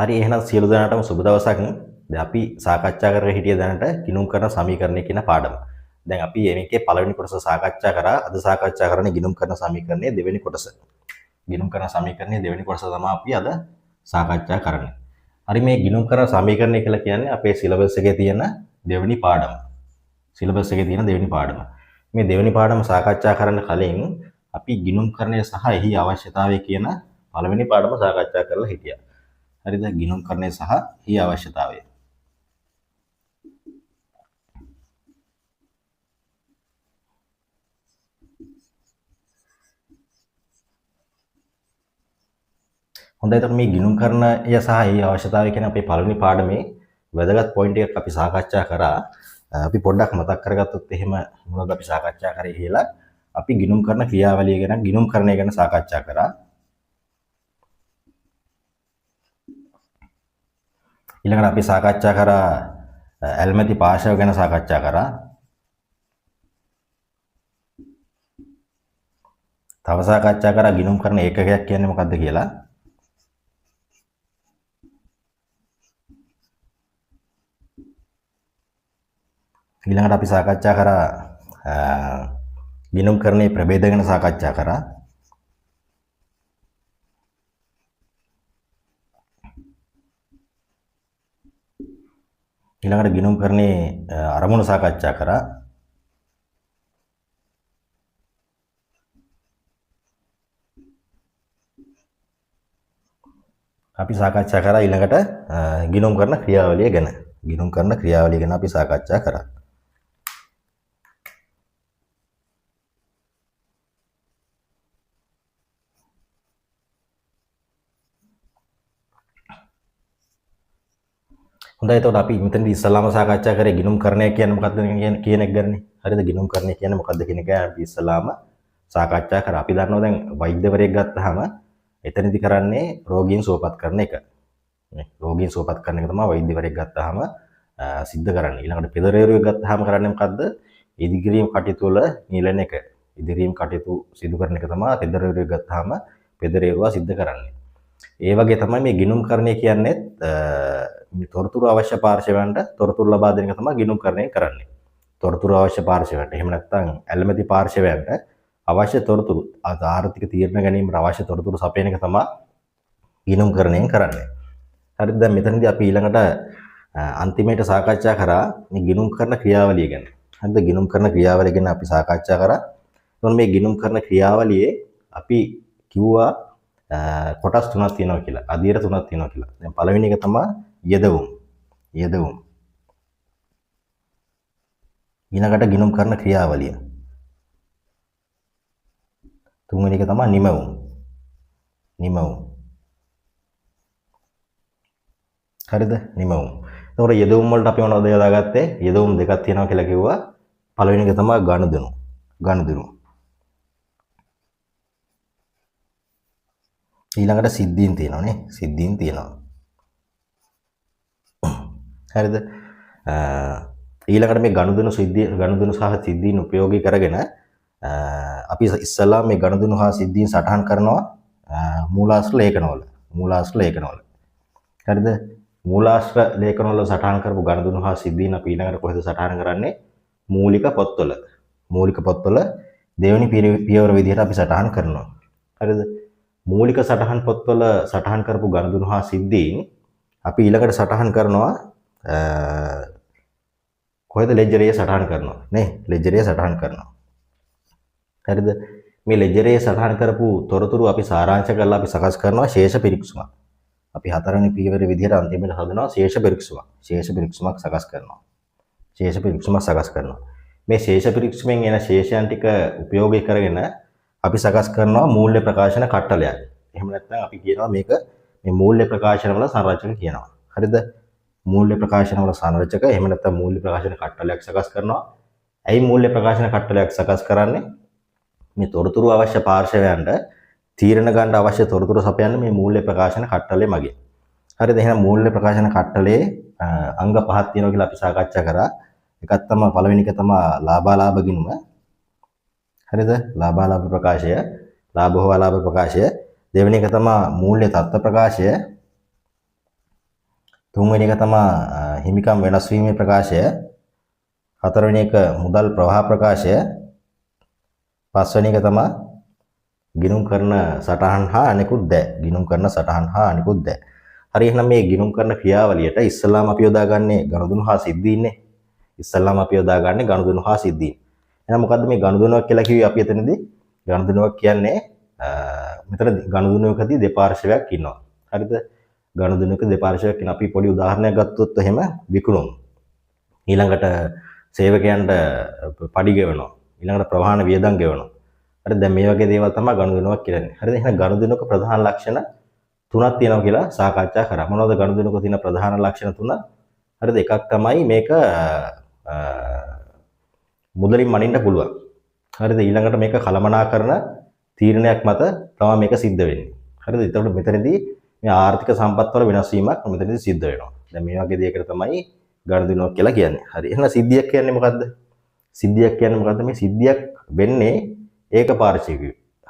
හරි එහෙනම් සියලු දෙනාටම සුබ දවසක්. දැන් අපි සාකච්ඡා කරගෙන හිටිය දැනට ගිණුම් කරන සමීකරණය කියන පාඩම. දැන් අපි මේකේ පළවෙනි කොටස සාකච්ඡා කරා. අද සාකච්ඡා කරන්නේ ගිණුම් කරන සමීකරණයේ දෙවෙනි කොටස. ගිණුම් කරන සමීකරණයේ දෙවෙනි කොටස තමයි අපි අද සාකච්ඡා කරන්නේ. හරි මේ ගිණුම් කරන සමීකරණය කියලා කියන්නේ අපේ සිලබස් එකේ තියෙන දෙවෙනි පාඩම. සිලබස් එකේ තියෙන දෙවෙනි පාඩම. මේ දෙවෙනි පාඩම සාකච්ඡා කරන්න කලින් අපි ගිණුම් කරණය සහ එහි අවශ්‍යතාවය කියන පළවෙනි පාඩම සාකච්ඡා කරලා හිටියා. හරිද? ගිණුම් කරණය සහ එහි අවශ්‍යතාවය. හොඳයි එතකොට මේ ගිණුම් කරණය සහ එහි අවශ්‍යතාවය කියන අපේ පළවෙනි පාඩමේ වැදගත් පොයින්ට් එකක් අපි සාකච්ඡා කරා. අපි පොඩ්ඩක් මතක් කරගත්තොත් එහෙම මොනවද අපි සාකච්ඡා කරේ කියලා. අපි ගිණුම් කරන ක්‍රියාවලිය ගැන ගිණුම් කරණය ගැන සාකච්ඡා කරා. ඊළඟට අපි සාකච්ඡා කරා ඇල්මැති පාර්ශව ගැන සාකච්ඡා කරා. තව සාකච්ඡා කරා ගිණුම් කරන ඒකකයක් කියන්නේ මොකක්ද කියලා. ඊළඟට අපි සාකච්ඡා කරා ගිණුම් කරණයේ ප්‍රභේද ගැන සාකච්ඡා කරා. ඊළඟට ගිණුම් කරණයේ අරමුණු සාකච්ඡා කරා. අපි සාකච්ඡා කරා ඊළඟට ගිණුම් කරන ක්‍රියාවලිය ගැන. ගිණුම් කරන ක්‍රියාවලිය ගැන අපි සාකච්ඡා කරා. හොඳයි එතකොට අපි මෙතනදී ඉස්සලාම සාකච්ඡා කරේ ගිණුම් කරණය කියන්නේ මොකක්ද කියන එක ගැනනේ. හරිද? ගිණුම් කරණය කියන්නේ මොකක්ද කියන එක අපි ඉස්සලාම සාකච්ඡා කරා. අපි දන්නවා දැන් වෛද්‍යවරයෙක් ගත්තාම එතනදී කරන්නේ රෝගීන් සුවපත් කරන එක. නේ රෝගීන් සුවපත් කරන එක තමයි වෛද්‍යවරයෙක් ගත්තාම සිද්ධ කරන්නේ. ඊළඟට පෙදරේරුවෙක් ගත්තාම කරන්නේ මොකද්ද? ඉදිකිරීම් කටයුතු වල නිලන එක. ඉදිරිම් කටයුතු සිදු කරන එක තමයි පෙදරේරුවෙක් ගත්තාම පෙදරේරුවා සිද්ධ කරන්නේ. ඒ වගේ තමයි මේ ගිණුම් කරණය කියන්නේ මේ තොරතුරු අවශ්‍ය පාර්ශවයන්ට තොරතුරු ලබා දෙන එක තමයි ගිණුම් කරණය කරන්නේ. තොරතුරු අවශ්‍ය පාර්ශවයන්ට. එහෙම නැත්නම් ඇල්මැති පාර්ශවයන්ට අවශ්‍ය තොරතුරු ආර්ථික තීරණ ගැනීමට අවශ්‍ය තොරතුරු සපයන එක තමයි ගිණුම් කරණය කරන්නේ. හරිද? දැන් මෙතනදී අපි ඊළඟට අන්තිමේට සාකච්ඡා කරා මේ ගිණුම් කරන ක්‍රියාවලිය ගැන. හරිද? ගිණුම් කරන ක්‍රියාවලිය ගැන අපි සාකච්ඡා කරා. එතකොට මේ ගිණුම් කරන ක්‍රියාවලියේ අපි කිව්වා කොටස් තුනක් තියෙනවා කියලා. අදියර තුනක් තියෙනවා කියලා. දැන් පළවෙනි එක තමයි යෙදවුම්. යෙදවුම්. ඊළඟට ගිණුම් කරන ක්‍රියාවලිය. තුන්වෙනි එක තමයි නිමවුම්. නිමවුම්. හරිද? නිමවුම්. එතකොට යෙදවුම් වලට අපි මොනවද යොදාගත්තේ? යෙදවුම් දෙකක් තියෙනවා කියලා කිව්වා. පළවෙනි එක තමයි ගනුදෙනු. ගනුදෙනු. ඊළඟට සිද්ධීන් තියෙනවා නේ. සිද්ධීන් තියෙනවා. හරිද? ඊළඟට මේ ගනුදෙනු සහ සිද්ධීන් උපයෝගී කරගෙන අපි ඉස්සල්ලා මේ ගනුදෙනු හා සිද්ධීන් සටහන් කරනවා මූලාශ්‍ර ලේඛනවල. මූලාශ්‍ර ලේඛනවල. හරිද? මූලාශ්‍ර ලේඛනවල සටහන් කරපු ගනුදෙනු හා සිද්ධීන් අපි ඊළඟට කොහෙද සටහන් කරන්නේ? මූලික පොත්වල. මූලික පොත්වල දෙවෙනි පියවර විදිහට අපි සටහන් කරනවා. හරිද? මූලික සටහන් පොත්වල සටහන් කරපු ගනුදෙනු හා සිද්ධීන් අපි ඊළඟට සටහන් කරනවා කොහෙද? ලෙජරයේ සටහන් කරනවා නේ. ලෙජරයේ සටහන් කරනවා. හරිද? මේ ලෙජරයේ සටහන් කරපු තොරතුරු අපි සාරාංශ කරලා අපි සකස් කරනවා ශේෂ පිරික්සුමක්. අපි හතරවෙනි පියවර විදිහට අන්තිමට හදනවා ශේෂ පිරික්සුමක්. ශේෂ පිරික්සුමක් සකස් කරනවා. ශේෂ පිරික්සුමක් සකස් කරනවා. මේ ශේෂ පිරික්සුමෙන් එන ශේෂයන් ටික උපයෝගී කරගෙන අපි සකස් කරනවා මූල්‍ය ප්‍රකාශන කට්ටලයක්. එහෙම නැත්නම් අපි කියනවා මේක මේ මූල්‍ය ප්‍රකාශන වල සංරචක කියනවා. හරිද? මූල්‍ය ප්‍රකාශන වල සංරචක එහෙම නැත්නම් මූල්‍ය ප්‍රකාශන කට්ටලයක් සකස් කරනවා. ඇයි මූල්‍ය ප්‍රකාශන කට්ටලයක් සකස් කරන්නේ? මේ තොරතුරු අවශ්‍ය පාර්ශවයන්ට තීරණ ගන්න අවශ්‍ය තොරතුරු සපයන්න මේ මූල්‍ය ප්‍රකාශන කට්ටලය මගින්. හරිද? එහෙනම් මූල්‍ය ප්‍රකාශන කට්ටලයේ අංග පහක් තියෙනවා කියලා අපි සාකච්ඡා කරා. එකක් තමයි පළවෙනි එක තමයි ලාභාලාභ ගිණුම. හරිද? ලාභාලාභ ප්‍රකාශය, ලාභ හෝ අලාභ ප්‍රකාශය. දෙවෙනි එක තමයි මූල්‍ය තත්ත්ව ප්‍රකාශය. තුන්වෙනි එක තමයි හිමිකම් වෙනස් වීමේ ප්‍රකාශය. හතරවෙනි එක මුදල් ප්‍රවාහ ප්‍රකාශය. පස්වෙනි එක තමයි ගිණුම් කරන සටහන් හා අනෙකුත් දෑ. ගිණුම් කරන සටහන් හා අනෙකුත් දෑ. හරි එහෙනම් මේ ගිණුම් කරන ක්‍රියාවලියට ඉස්සෙල්ලාම අපි යොදාගන්නේ ගනුදෙනු හා සිද්ධීන්නේ. ඉස්සෙල්ලාම අපි යොදාගන්නේ ගනුදෙනු හා සිද්ධීන්. එහෙනම් මොකද්ද මේ ගනුදෙනුවක් කියලා කිව්වේ අපි එතනදී? ගනුදෙනුවක් කියන්නේ මෙතන ගනුදෙනුවකදී දෙපාර්ශ්වයක් ඉන්නවා. හරිද? ගනුදෙනුවක දෙපාර්ශ්වයක් ඉන්න අපි පොඩි උදාහරණයක් ගත්තොත් එහෙම විකුණුම්. ඊළඟට සේවකයන්ට පඩි ගෙවනවා. ඊළඟට ප්‍රවාහන වියදම් ගෙවනවා. හරි දැන් මේ වගේ දේවල් තමයි ගනුදෙනුවක් කියන්නේ. හරිද? එහෙනම් ගනුදෙනුවක ප්‍රධාන ලක්ෂණ තුනක් තියෙනවා කියලා සාකච්ඡා කරා. මොනවද ගනුදෙනුවක තියෙන ප්‍රධාන ලක්ෂණ තුන? හරිද? එකක් තමයි මේක මුදලින් මනින්න පුළුවන්. හරිද? ඊළඟට මේක කළමනාකරන තීරණයක් මත තමයි මේක සිද්ධ වෙන්නේ. හරිද? එතකොට මෙතනදී මේ ආර්ථික සම්පත් වල වෙනස් වීමක් මෙතනදී සිද්ධ වෙනවා. දැන් මේ වගේ දෙයකට තමයි ගනුදෙනුවක් කියලා කියන්නේ. හරි. එහෙනම් සිද්ධියක් කියන්නේ මොකද්ද? සිද්ධියක් කියන්නේ මොකද්ද? මේ සිද්ධියක් වෙන්නේ ඒකපාර්ශ්විකව.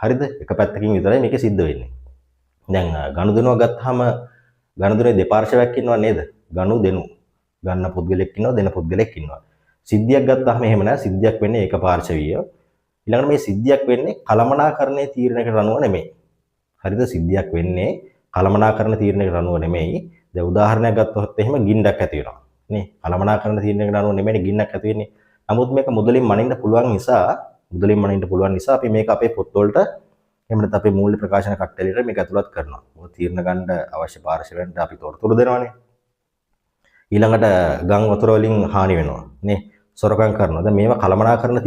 හරිද? එක පැත්තකින් විතරයි මේක සිද්ධ වෙන්නේ. දැන් ගනුදෙනුවක් ගත්තාම ගනුදෙනුවේ දෙපාර්ශ්වයක් ඉන්නව නේද? ගනුදෙනු. ගන්න පුද්ගලෙක් ඉන්නවා, දෙන පුද්ගලෙක් ඉන්නවා. සිද්ධියක් ගත්තාම එහෙම නෑ. සිද්ධියක් වෙන්නේ ඒකපාර්ශ්වීය. ඊළඟට මේ සිද්ධියක් වෙන්නේ කළමනාකරණයේ තීරණයකට අනුව නෙමෙයි. හරිද? සිද්ධියක් වෙන්නේ කළමනාකරණ තීරණයකට අනුව නෙමෙයි. දැන් උදාහරණයක් ගත්තොත් එහෙම ගින්නක් ඇති වෙනවා. නේ? කළමනාකරණ තීරණයකට අනුව නෙමෙයි ගින්නක් ඇති වෙන්නේ. නමුත් මේක මුදලින් මනින්න පුළුවන් නිසා අපි මේක අපේ පොත්වලට එහෙම නැත්නම් අපේ මූල්‍ය ප්‍රකාශන කට්ටලයට මේක ඇතුළත් කරනවා. මොකද තීරණ ගන්න අවශ්‍ය පාර්ශවයන්ට අපි තොරතුරු දෙනවානේ. ඊළඟට ගම් වතුර වලින් හානි වෙනවා නේ. සොරකම් කරනවා. දැන් මේවා කළමනාකරණ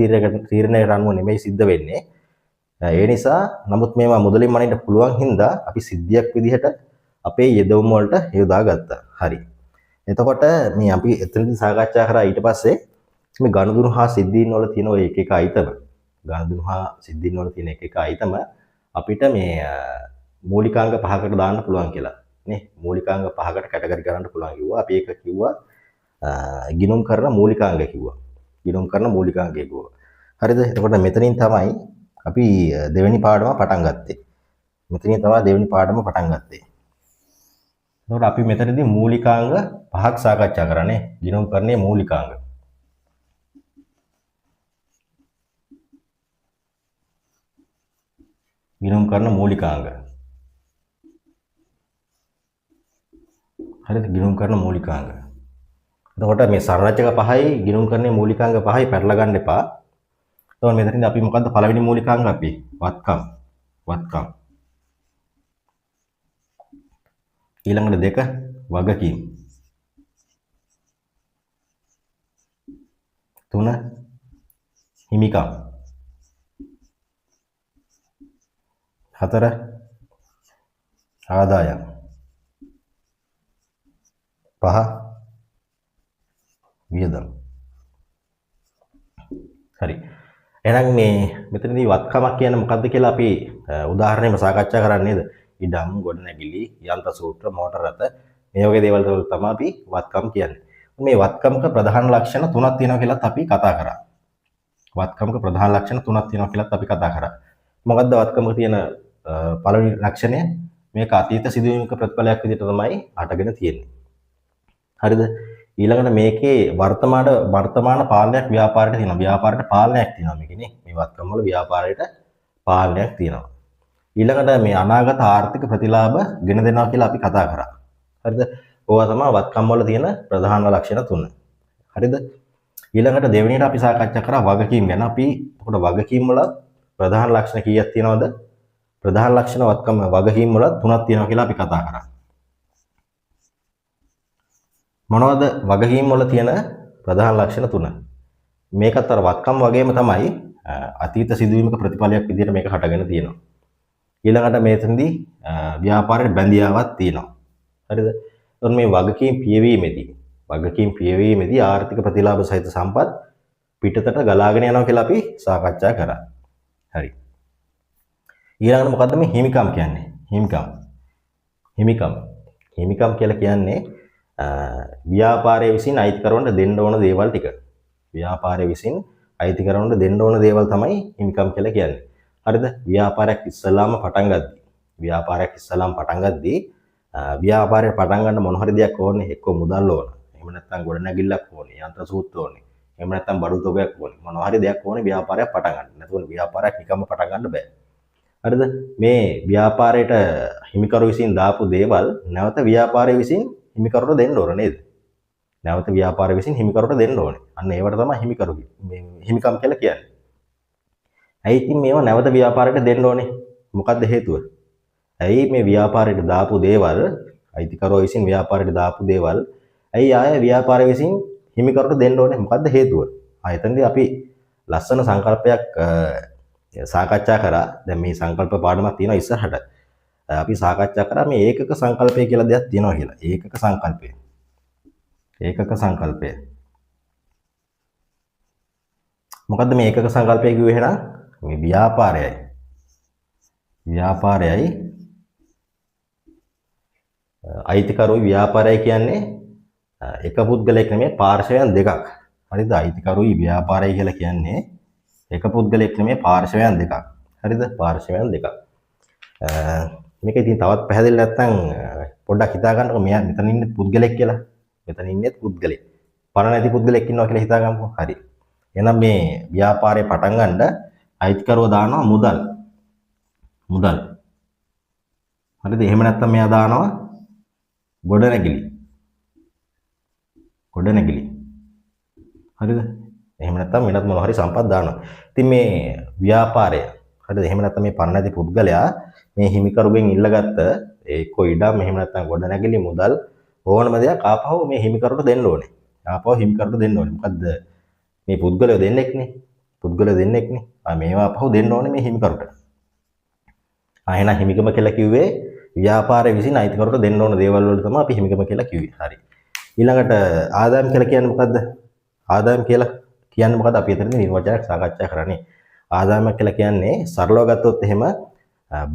තීරණයකට අනුව නෙමෙයි සිද්ධ වෙන්නේ. ඒ නිසා නමුත් මේවා මුදලින් මනින්න පුළුවන් හින්දා අපි සිද්ධියක් විදිහට අපේ යෙදවුම් වලට යොදා ගත්තා. හරි. එතකොට මේ අපි එතනදී සාකච්ඡා කරා ඊට පස්සේ මේ ගනුදෙනු හා සිද්ධීන් වල තියෙන ඔය එක එක අයිතම ගනුදෙනු හා සිද්ධීන් වල තියෙන එක එක අයිතම අපිට මේ මූලිකාංග පහකට දාන්න පුළුවන් කියලා නේ. මූලිකාංග පහකට කැටගරි කරන්න පුළුවන් කිව්වා. අපි ඒක කිව්වා ගිණුම් කරන මූලිකාංග කිව්වා. ගිණුම් කරන මූලිකාංග කිව්වා. හරිද? එතකොට මෙතනින් තමයි අපි දෙවෙනි පාඩම පටන් ගත්තේ. එතකොට අපි මෙතනදී මූලිකාංග පහක් සාකච්ඡා කරන්නේ. ගිණුම් කරන්නේ මූලිකාංග. ගිණුම් කරන මූලිකාංග. හරිද? ගිණුම් කරන මූලිකාංග. එතකොට මේ සරලචක පහයි ගිණුම් කරන්නේ මූලිකාංග පහයි පැටල ගන්න එපා. එතකොට මෙතනදී අපි මොකද්ද පළවෙනි මූලිකාංග අපි වත්කම්. ඊළඟට දෙක වගකීම්. තුන හිමිකම්. හතර ආදායම්. පහ වියදම්. හරි. එහෙනම් මේ මෙතනදී වත්කමක් කියන්නේ මොකද්ද කියලා අපි උදාහරණයකට සාකච්ඡා කරන්නේ නේද? ඉඩම්, ගොඩනැගිලි, යන්ත්‍ර සූත්‍ර, මෝටර රථ මේ වගේ දේවල් වල තමයි අපි වත්කම් කියන්නේ. මේ වත්කමක ප්‍රධාන ලක්ෂණ තුනක් තියෙනවා කියලාත් අපි කතා කරා. මොකද්ද වත්කමක තියෙන පළවෙනි ලක්ෂණය? මේක අතීත සිදුවීමක ප්‍රතිඵලයක් විදිහට තමයි අටගෙන තියෙන්නේ. හරිද? ඊළඟට මේකේ වර්තමාන පාලනයක් ව්‍යාපාරයට තියෙනවා. ව්‍යාපාරයට පාලනයක් තියෙනවා මේකේ නේ. මේ වත්කම් වල ව්‍යාපාරයට පාලනයක් තියෙනවා. ඊළඟට මේ අනාගත ආර්ථික ප්‍රතිලාභ ගෙන දෙනවා කියලා අපි කතා කරා. හරිද? ඕවා තමයි වත්කම් වල තියෙන ප්‍රධාන ලක්ෂණ තුන. හරිද? ඊළඟට දෙවෙනියට අපි සාකච්ඡා කරා වගකීම් ගැන. අපි මොකද වගකීම් වල ප්‍රධාන ලක්ෂණ කීයක් තියෙනවද? ප්‍රධාන ලක්ෂණ වත්කම් වගකීම් වල තුනක් තියෙනවා කියලා අපි කතා කරා. මොනවද වගකීම් වල තියෙන ප්‍රධාන ලක්ෂණ තුන? මේකත් අර වත්කම් වගේම තමයි අතීත සිදුවීමක ප්‍රතිඵලයක් විදිහට මේක හටගෙන තියෙනවා. ඊළඟට මේතෙන්දී ව්‍යාපාරයේ බැඳියාවක් තියෙනවා. හරිද? එතකොට මේ වගකීම් පියවීමේදී ආර්ථික ප්‍රතිලාභ සහිත සම්පත් පිටතට ගලාගෙන යනවා කියලා අපි සාකච්ඡා කරා. හරි. ඊළඟට මොකද්ද මේ හිමිකම් කියන්නේ? හිමිකම් කියලා කියන්නේ ව්‍යාපාරයේ විසින් අයිති කරවන්න දෙන්න ඕන දේවල් ටික. ව්‍යාපාරයේ විසින් අයිති කරවන්න දෙන්න ඕන දේවල් තමයි හිමිකම් කියලා කියන්නේ. හරිද? ව්‍යාපාරයක් ඉස්සලාම පටන් ගද්දී ව්‍යාපාරය පටන් ගන්න මොන හරි දෙයක් ඕනේ. එක්ක මුදල් ඕන. එහෙම නැත්නම් ගොඩනැගිල්ලක් ඕනේ. යන්ත්‍ර සූත්‍ර ඕනේ. එහෙම නැත්නම් බඩු තොගයක් ඕනේ. මොන හරි දෙයක් ඕනේ ව්‍යාපාරයක් පටන් ගන්න. නැතුව ව්‍යාපාරයක් නිකම්ම පටන් ගන්න බෑ. හරිද? මේ ව්‍යාපාරයට හිමිකරු විසින් දාපු දේවල් නැවත ව්‍යාපාරය විසින් හිමිකරුට දෙන්න ඕන නේද? නැවත ව්‍යාපාරය විසින් හිමිකරුට දෙන්න ඕනේ. අන්න ඒවට තමයි හිමිකරු මේ හිමිකම් කියලා කියන්නේ. ඇයි ඉතින් මේවා නැවත ව්‍යාපාරයට දෙන්න ඕනේ? මොකද්ද හේතුව? ඇයි මේ ව්‍යාපාරයට දාපු දේවල් අයිතිකරුවා විසින් ව්‍යාපාරයට දාපු දේවල් ඇයි ආය ව්‍යාපාරය විසින් හිමිකරුට දෙන්න ඕනේ? මොකද්ද හේතුව? එතනදී අපි ලස්සන සංකල්පයක් සාකච්ඡා කරා. දැන් මේ සංකල්ප පාඩමක් තියෙනවා ඉස්සරහට. අපි සාකච්ඡා කරා මේ ඒකක සංකල්පය කියලා දෙයක් තියෙනවා කියලා. ඒකක සංකල්පය. ඒකක සංකල්පය. මොකද්ද මේ ඒකක සංකල්පය කිව්වේ එහෙනම්? මේ ව්‍යාපාරයයි අයිතිකරුවෝ ව්‍යාපාරය කියන්නේ එක පුද්ගලයෙක් නෙමෙයි පාර්ශවයන් දෙකක්. හරිද? අයිතිකරුවෝ ව්‍යාපාරය කියලා කියන්නේ එක පුද්ගලයෙක් නෙමෙයි පාර්ශවයන් දෙකක්. හරිද? පාර්ශවයන් දෙකක්. මේක ඉතින් තවත් පැහැදිලි නැත්නම් පොඩ්ඩක් හිතා ගන්නකො මෙයා මෙතන ඉන්නේ පුද්ගලෙක් කියලා. මෙතන ඉන්නේ පුද්ගලෙක්. පණ නැති පුද්ගලෙක් ඉන්නවා කියලා හිතා ගන්නකො. හරි. එහෙනම් මේ ව්‍යාපාරේ පටන් ගන්න අයිතිකරුවෝ දානවා මුදල්. හරිද? එහෙම නැත්නම් මෙයා දානවා ගොඩනැගිලි. හරිද? එහෙම නැත්නම් වෙනත් මොනවා හරි සම්පත් දානවා. ඉතින් මේ ව්‍යාපාරය හරිද? එහෙම නැත්නම් මේ පණ නැති පුද්ගලයා මේ හිමිකරුගෙන් ඉල්ලගත්ත එක්ක ඉඩම් එහෙම නැත්නම් ගොඩනැගිලි මුදල් ඕනම දෙයක් ආපහු මේ හිමිකරුට දෙන්න ඕනේ. මොකද්ද? මේ පුද්ගලයෝ දෙන්නෙක්නේ. මේවා ආපහු දෙන්න ඕනේ මේ හිමිකරුට. එහෙනම් හිමිකම කියලා කිව්වේ ව්‍යාපාරය විසින් අයිතිකරුට දෙන්න ඕන දේවල් වලට තමයි අපි හිමිකම කියලා කිව්වේ. හරි. ඊළඟට ආදායම් කියලා කියන්නේ මොකද්ද? අපි එතනදී නිර්වචනයක් සාකච්ඡා කරන්නේ. ආදායම කියලා කියන්නේ සරලව ගත්තොත් එහෙම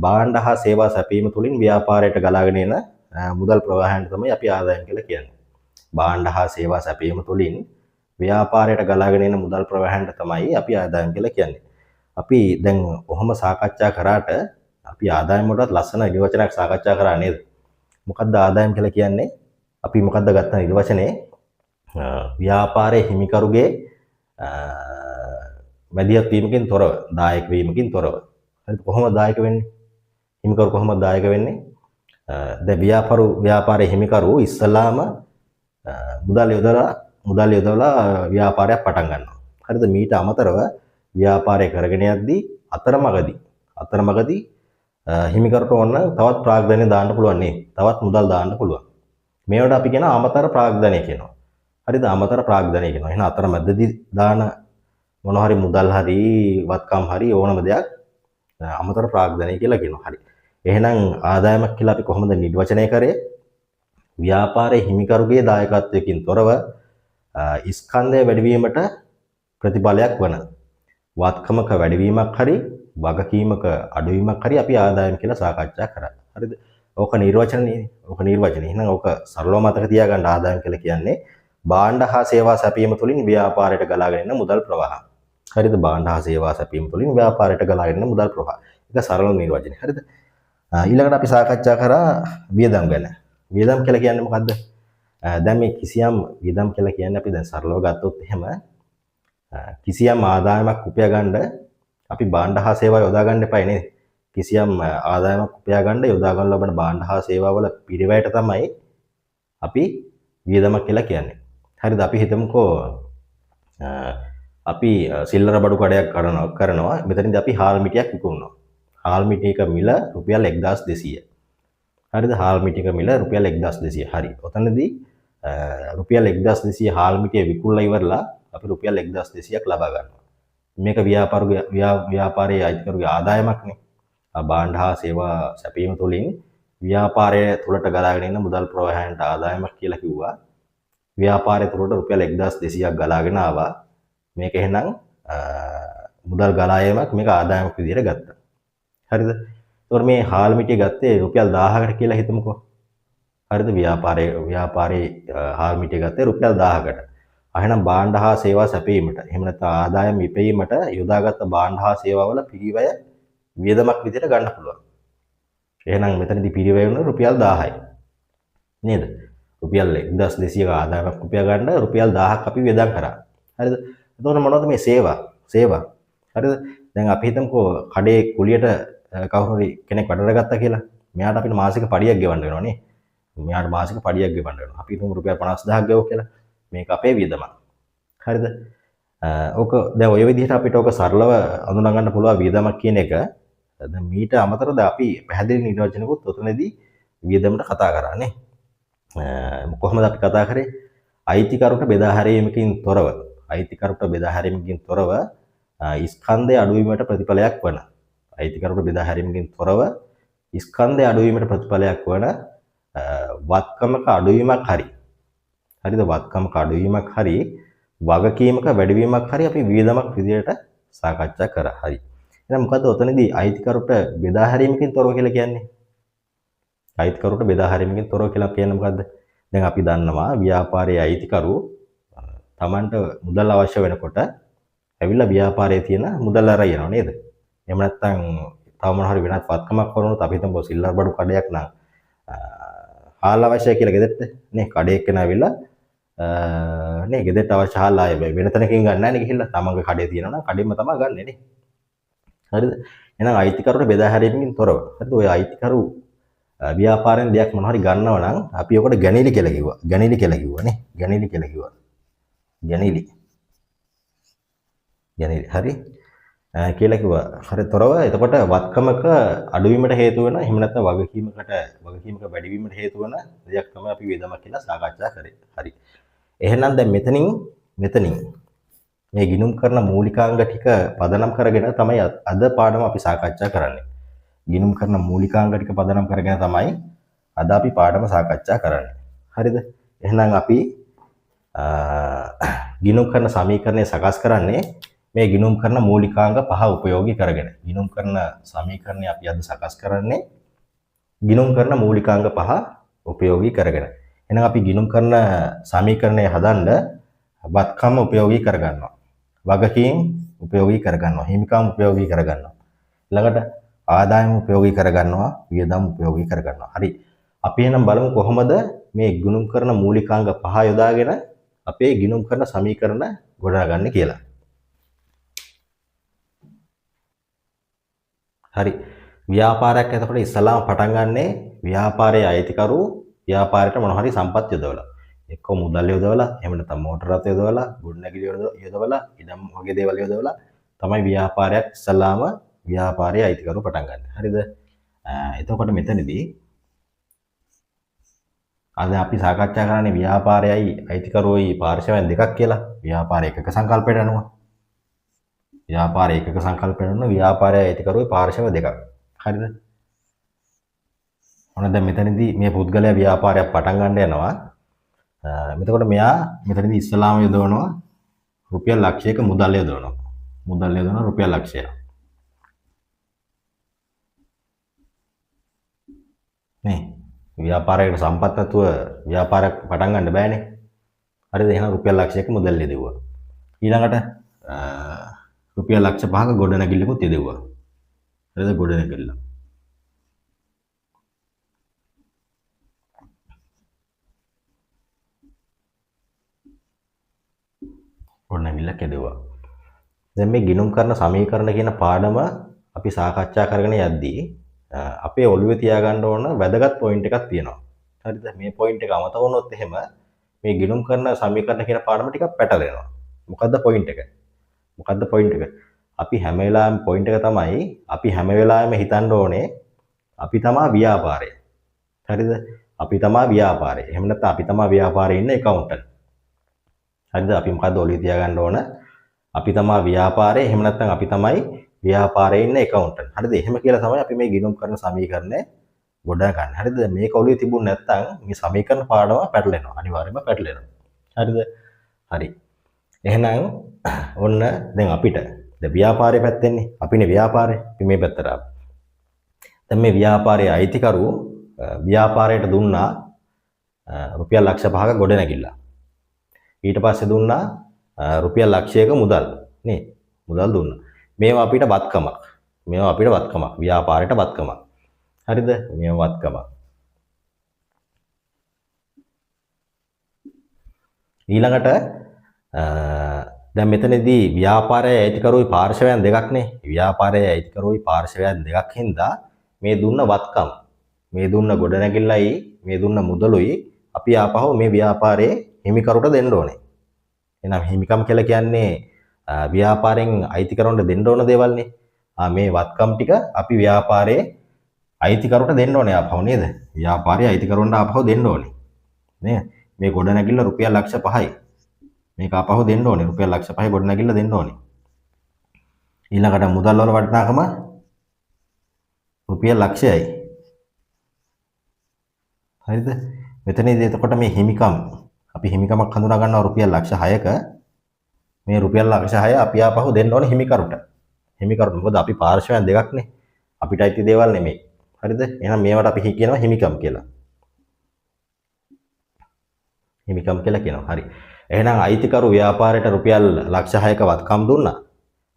භාණ්ඩ හා සේවා සැපීම තුළින් ව්‍යාපාරයට ගලාගෙන එන මුදල් ප්‍රවාහයන් තමයි අපි ආදායම් කියලා කියන්නේ. භාණ්ඩ හා සේවා සැපීම තුළින් ව්‍යාපාරයට ගලාගෙන එන මුදල් ප්‍රවාහයන් තමයි අපි ආදායම් කියලා කියන්නේ. අපි දැන් ඔහොම සාකච්ඡා කරාට අපි ආදායම වලට ලස්සන නිර්වචනයක් සාකච්ඡා කරා නේද? මොකද්ද ආදායම් කියලා කියන්නේ? අපි මොකද්ද ගත්ත නිර්වචනේ? ව්‍යාපාරයේ හිමිකරුගේ මැදිහත් වීමකින් තොරව, දායක වීමකින් තොරව. හරිද? කොහොමද දායක වෙන්නේ? හිමිකරු කොහොමද දායක වෙන්නේ? දැන් ව්‍යාපාරයේ හිමිකරු ඉස්සලාම මුදල් යොදවලා ව්‍යාපාරයක් පටන් ගන්නවා. හරිද? මීට අමතරව ව්‍යාපාරය කරගෙන යද්දී අතරමඟදී හිමිකරුට ඕන තවත් ප්‍රාග්ධනය දාන්න පුළුවන් නේ. තවත් මුදල් දාන්න පුළුවන්. මේවට අපි කියන අමතර ප්‍රාග්ධනය කියනවා. හරිද? අමතර ප්‍රාග්ධනය කියනවා. එහෙනම් අතරමැදදී දාන මොන හරි මුදල් හරි වත්කම් හරි ඕනම දෙයක් අමතර ප්‍රාග්ධනය කියලා කියනවා. හරි. එහෙනම් ආදායමක් කියලා අපි කොහොමද නිර්වචනය කරේ? ව්‍යාපාරයේ හිමිකරුගේ දායකත්වයෙන් තොරව ස්කන්ධය වැඩිවීමට ප්‍රතිඵලයක් වන වත්කමක වැඩිවීමක් හරි වගකීමක අඩුවීමක් හරි අපි ආදායම් කියලා සාකච්ඡා කරා. හරිද? ඕක නිර්වචනනේ. එහෙනම් ඕක සරලව මතක තියාගන්න ආදායම් කියලා කියන්නේ භාණ්ඩ හා සේවා සැපීම තුළින් ව්‍යාපාරයට ගලාගෙන එන මුදල් ප්‍රවාහ. හරිද? භාණ්ඩ හා සේවා සැපීම තුළින් ව්‍යාපාරයට ගලාගෙන එන මුදල් ප්‍රවාහ. ඒක සරල නිර්වචනය. හරිද? ඊළඟට අපි සාකච්ඡා කරා වියදම් ගැන. වියදම් කියලා කියන්නේ මොකද්ද? දැන් මේ කිසියම් වියදම් කියලා කියන්නේ අපි දැන් සරලව ගත්තොත් එහෙම කිසියම් ආදායමක් උපයා ගන්න අපි භාණ්ඩ හා සේවා යොදා ගන්න එපා නේද? කිසියම් ආදායමක් උපයා ගන්න යොදා ගන්න ලබන භාණ්ඩ හා සේවා වල පිරිවැයට තමයි අපි වියදමක් කියලා කියන්නේ. හරිද? අපි හිතමුකෝ අපි සිල්ලර බඩු කඩයක් කරනවා. මෙතනදී අපි හාල් මිටියක් විකුණනවා. හාල් මිටියක මිල රුපියල් 1200. හරිද? හාල් මිටියක මිල රුපියල් 1200. හරි. ඔතනදී රුපියල් 1200 හාල් මිටිය විකුණලා ඉවරලා අපි රුපියල් 1200ක් ලබා ගන්නවා. මේක ව්‍යාපාරයේ අයිතිකරුගේ ආදායමක්නේ. භාණ්ඩ හා සේවා සැපීම තුළින් ව්‍යාපාරය තුළට ගලාගෙන එන මුදල් ප්‍රවාහයන්ට ආදායමක් කියලා කිව්වා. ව්‍යාපාරය තුළට රුපියල් 1200ක් ගලාගෙන ආවා. මේක එහෙනම් මුදල් ගලායමක් මේක ආදායමක් විදිහට ගත්තා. හරිද? ඒතකොට මේ හාල් මිටිය ගත්තේ රුපියල් 1000කට කියලා හිතමුකෝ. හරිද? ව්‍යාපාරයේ හාල් මිටිය ගත්තේ රුපියල් 1000කට. එහෙනම් භාණ්ඩ හා සේවා සැපීමට එහෙම නැත්නම් ආදායම් ඉපැයීමට යොදාගත්ත භාණ්ඩ හා සේවාවල පිරිවැය වියදමක් විදිහට ගන්න පුළුවන්. එහෙනම් මෙතනදී පිරිවැය වුණේ රුපියල් 1000යි. නේද? රුපියල් 1200ක ආදායමක් උපයා ගන්න රුපියල් 1000ක් අපි වියදම් කරා. හරිද? එතකොට මොනවද මේ සේවා. හරිද? දැන් අපි හිතමුකෝ කඩේ කුලියට කවුරු හරි කෙනෙක් වැඩට ගත්තා කියලා. මෙයාට අපිට මාසික පඩියක් ගෙවන්න වෙනවා නේ. මෙයාට මාසික පඩියක් ගෙවන්න වෙනවා. අපි හිතමු රුපියල් 50000ක් ගෙවුවා කියලා. මේක අපේ වියදමක්. හරිද? ඕක දැන් ඔය විදිහට අපිට ඕක සරලව අඳුනා ගන්න පුළුවන් වියදමක් කියන එක. දැන් මීට අමතරව අපි පැහැදිලි නිර්වචනකුත් ඔතනදී වියදමට කතා කරන්නේ. කොහොමද අපි කතා කරේ? අයිතිකරුට බෙදා හැරීමකින් තොරව ස්කන්ධය අඩුවීමට ප්‍රතිඵලයක් වන අයිතිකරුට බෙදා හැරීමකින් තොරව ස්කන්ධය අඩුවීමට ප්‍රතිඵලයක් වන වත්කමක අඩුවීමක් හරි. හරිද? වත්කමක අඩුවීමක් හරි වගකීමක වැඩිවීමක් හරි අපි වියදමක් විදියට සාකච්ඡා කරා. හරි. එහෙනම් මොකද්ද ඔතනදී අයිතිකරුට බෙදා හැරීමකින් තොරව කියලා කියන්නේ? අයිතිකරුට බෙදා හැරීමකින් තොරව කියලා කියන්නේ මොකද්ද? දැන් අපි දන්නවා ව්‍යාපාරයේ අයිතිකරු Tamanට මුදල් අවශ්‍ය වෙනකොට ඇවිල්ලා ව්‍යාපාරයේ තියෙන මුදල් අරගෙන යනවා නේද? එහෙම නැත්නම් තව මොන හරි වෙනත් වත්කමක් කරනොත් අපි හිතමු සිල්ලර් බඩු කඩයක් නම් හාල් අවශ්‍යයි කියලා ගෙදරට නේ කඩේක නැවිලා නේ ගෙදරට අවශ්‍ය හාල් ආයෙ වෙන තැනකින් ගන්න නැහැ නේ ගිහිල්ලා තමන්ගේ කඩේ තියෙනවා නම් කඩෙන්ම තමයි ගන්නෙ නේ. හරිද? එහෙනම් අයිතිකරුට බෙදා හැරීමකින් තොරව. හරිද? ඔය අයිතිකරු ව්‍යාපාරයෙන් දෙයක් මොනවා හරි ගන්නවා නම් අපි ඔකට ගැනීලි කියලා කිව්වා. ගැනීලි හරි. කියලා කිව්වා. හරි තොරව එතකොට වත්කමක අඩුවීමට හේතු වෙන එහෙම නැත්නම් වගකීමක වැඩිවීමට හේතු වෙන දෙයක් තමයි අපි වියදමක් කියලා සාකච්ඡා කරේ. හරි. එහෙනම් දැන් මෙතනින් මේ ගිණුම් කරන මූලිකාංග ටික පදනම් කරගෙන තමයි අද පාඩම අපි සාකච්ඡා කරන්නේ. ගිණුම් කරන මූලිකාංග ටික පදනම් කරගෙන තමයි අද අපි පාඩම සාකච්ඡා කරන්නේ. හරිද? එහෙනම් අපි ගිණුම් කරන සමීකරණය සකස් කරන්නේ මේ ගිණුම් කරන මූලිකාංග පහ උපයෝගී කරගෙන. ගිණුම් කරන සමීකරණය අපි අද සකස් කරන්නේ ගිණුම් කරන මූලිකාංග පහ උපයෝගී කරගෙන. එහෙනම් අපි ගිණුම් කරන සමීකරණය හදන්න වත්කම උපයෝගී කරගන්නවා. වගකීම් උපයෝගී කරගන්නවා. හිමිකම් උපයෝගී කරගන්නවා. ඊළඟට ආදායම උපයෝගී කරගන්නවා. වියදම් උපයෝගී කරගන්නවා. හරි. අපි එහෙනම් බලමු කොහොමද මේ ගිණුම් කරන මූලිකාංග පහ යොදාගෙන අපේ ගිණුම් කරන සමීකරණ ගොඩනගන්නේ කියලා. හරි. ව්‍යාපාරයක් එතකොට ඉස්සලාම පටන් ගන්නේ ව්‍යාපාරයේ අයිතිකරු ව්‍යාපාරයට මොන හරි සම්පත් යොදවලා. එක්ක මුදල් යොදවලා, එහෙම නැත්නම් මෝටර රථ යොදවලා, ගොඩනැගිලි යොදවලා, ඉඩම් වගේ දේවල් යොදවලා තමයි ව්‍යාපාරයක් ඉස්සලාම ව්‍යාපාරයේ අයිතිකරු පටන් ගන්න. හරිද? එතකොට මෙතනදී අද අපි සාකච්ඡා කරන්නේ ව්‍යාපාරයයි අයිතිකරුවෝයි පාර්ශවයන් දෙකක් කියලා. ව්‍යාපාර එකක සංකල්පයට අනුව. ව්‍යාපාර එකක සංකල්පයට අනුව ව්‍යාපාරයයි අයිතිකරුවෝයි පාර්ශව දෙකක්. හරිද? ඔන්න දැන් මෙතනදී මේ පුද්ගලයා ව්‍යාපාරයක් පටන් ගන්න යනවා. එතකොට මෙයා මෙතනදී ඉස්සලාම යොදවනවා රුපියල් ලක්ෂයක මුදල් යොදවනවා. රුපියල් ලක්ෂයක්. නේ ව්‍යාපාරයකට සම්පත් නැතුව ව්‍යාපාරයක් පටන් ගන්න බෑනේ. හරිද? එහෙනම් රුපියල් ලක්ෂයක මුදල් යොදවුවා. ඊළඟට රුපියල් ලක්ෂ 5ක ගොඩනැගිල්ලකුත් යොදවුවා. හරිද? ගොඩනැගිල්ල. ගොඩනැගිල්ලක් යොදවුවා. දැන් මේ ගිණුම් කරන සමීකරණ කියන පාඩම අපි සාකච්ඡා කරගෙන යද්දී අපේ ඔළුවේ තියාගන්න ඕන වැදගත් පොයින්ට් එකක් තියෙනවා. හරිද? මේ පොයින්ට් එක අමතක වුණොත් එහෙම මේ ගිණුම් කරන සමීකරණ කියන පාඩම ටිකක් පැටලෙනවා. මොකද්ද පොයින්ට් එක? අපි හැම වෙලාවෙම පොයින්ට් එක තමයි අපි හැම වෙලාවෙම හිතන්න ඕනේ අපි තමයි ව්‍යාපාරය. හරිද? අපි තමයි ව්‍යාපාරය. එහෙම නැත්නම් අපි තමයි ව්‍යාපාරේ ඉන්න ඇකවුන්ටන්ට්. හරිද? අපි මොකද්ද ඔළුවේ තියාගන්න ඕන? අපි තමයි ව්‍යාපාරය. එහෙම නැත්නම් අපි තමයි ව්‍යාපාරයේ ඉන්න ඇකවුන්ටන්ට්. හරිද? එහෙම කියලා තමයි අපි මේ ගිණුම් කරන සමීකරණය ගොඩනගන්නේ. හරිද? මේක ඔළුවේ තිබුණ නැත්නම් මේ සමීකරණ පාඩම පැටලෙනවා. අනිවාර්යයෙන්ම පැටලෙනවා. හරිද? හරි. එහෙනම් ඔන්න දැන් අපිට දැන් ව්‍යාපාරයේ පැත්තෙන්නේ අපිනේ ව්‍යාපාරේ. අපි මේ පැත්තට ආවා. දැන් මේ ව්‍යාපාරයේ අයිතිකරු ව්‍යාපාරයට දුන්නා රුපියල් ලක්ෂ 5ක ගොඩනැගිල්ල. ඊට පස්සේ දුන්නා රුපියල් ලක්ෂයක මුදල් නේ. මුදල් දුන්නා. මේවා අපිට වත්කමක්. ව්‍යාපාරයට වත්කමක්. හරිද? මේවා වත්කමක්. ඊළඟට දැන් මෙතනදී ව්‍යාපාරයේ අයිතිකරුයි පාර්ශවයන් දෙකක්නේ. ව්‍යාපාරයේ අයිතිකරුයි පාර්ශවයන් දෙකක් හින්දා මේ දුන්න වත්කම්, මේ දුන්න ගොඩනැගිල්ලයි, මේ දුන්න මුදලුයි අපි ආපහු මේ ව්‍යාපාරයේ හිමිකරුට දෙන්න ඕනේ. එහෙනම් හිමිකම් කියලා කියන්නේ ව්‍යාපාරයෙන් අයිතිකරුන්ට දෙන්න ඕන දේවල්නේ. මේ වත්කම් ටික අපි ව්‍යාපාරයේ අයිතිකරුට දෙන්න ඕනේ ආපහු නේද? ව්‍යාපාරයේ අයිතිකරුන්ට ආපහු දෙන්න ඕනේ. නේද? මේ ගොඩනැගිල්ල රුපියල් ලක්ෂ 5යි. මේක ආපහු දෙන්න ඕනේ. රුපියල් ලක්ෂ 5 ගොඩනැගිල්ල දෙන්න ඕනේ. ඊළඟට මුදල් වල වටිනාකම රුපියල් ලක්ෂයයි. හරිද? මෙතනදී එතකොට මේ හිමිකම් අපි හිමිකමක් හඳුනා ගන්නවා රුපියල් ලක්ෂ 6ක. මේ රුපියල් ලක්ෂ 6 අපි ආපහු දෙන්න ඕනේ හිමිකරුට. හිමිකරුට මොකද අපි පාර්ශවයන් දෙකක්නේ. අපිට අයිති දේවල් නෙමෙයි. හරිද? එහෙනම් මේවට අපි කියනවා හිමිකම් කියලා. හිමිකම් කියලා කියනවා. හරි. එහෙනම් අයිතිකරු ව්‍යාපාරයට රුපියල් ලක්ෂ 6ක වත්කම් දුන්නා.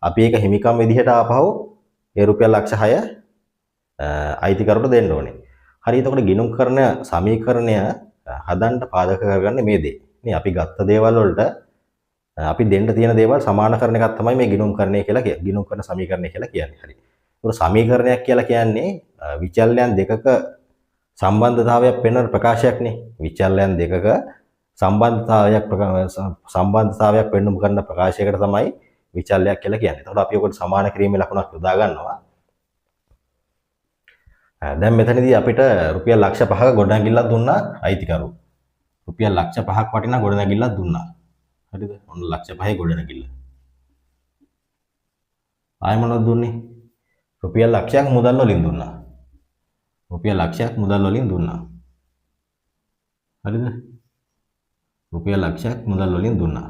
අපි ඒක හිමිකම් විදිහට ආපහු ඒ රුපියල් ලක්ෂ 6 අයිතිකරුට දෙන්න ඕනේ. හරි. එතකොට ගිණුම් කරන සමීකරණය හදන්න පාදක කරගන්නේ මේ දේ. නේ අපි ගත්ත දේවල් වලට අපි දෙන්න තියෙන දේවල් සමාන කරන එකක් තමයි මේ ගිණුම් කරණය කියලා කියන්නේ. ගිණුම් කරන සමීකරණය කියලා කියන්නේ. හරි. ඒක සමීකරණයක් කියලා කියන්නේ විචල්යන් දෙකක සම්බන්ධතාවයක් පෙන්වන ප්‍රකාශයක්නේ. විචල්යන් දෙකක සම්බන්ධතාවයක් පෙන්වු කරන ප්‍රකාශයකට තමයි විචල්යක් කියලා කියන්නේ. එතකොට අපි ඔකට සමාන කිරීමේ ලකුණක් යොදා ගන්නවා. දැන් මෙතනදී අපිට රුපියල් ලක්ෂ 5ක ගොඩනැගිල්ලක් දුන්නා අයිතිකරු. රුපියල් ලක්ෂ 5ක් වටිනා ගොඩනැගිල්ලක් දුන්නා. හරිද? ඔන්න ලක්ෂ 5ේ ගොඩනැගිල්ල. ආයෙ මොනවද දුන්නේ? රුපියල් ලක්ෂයක් මුදල් වලින් දුන්නා. රුපියල් ලක්ෂයක් මුදල් වලින් දුන්නා. හරිද? රුපියල් ලක්ෂයක් මුදල් වලින් දුන්නා.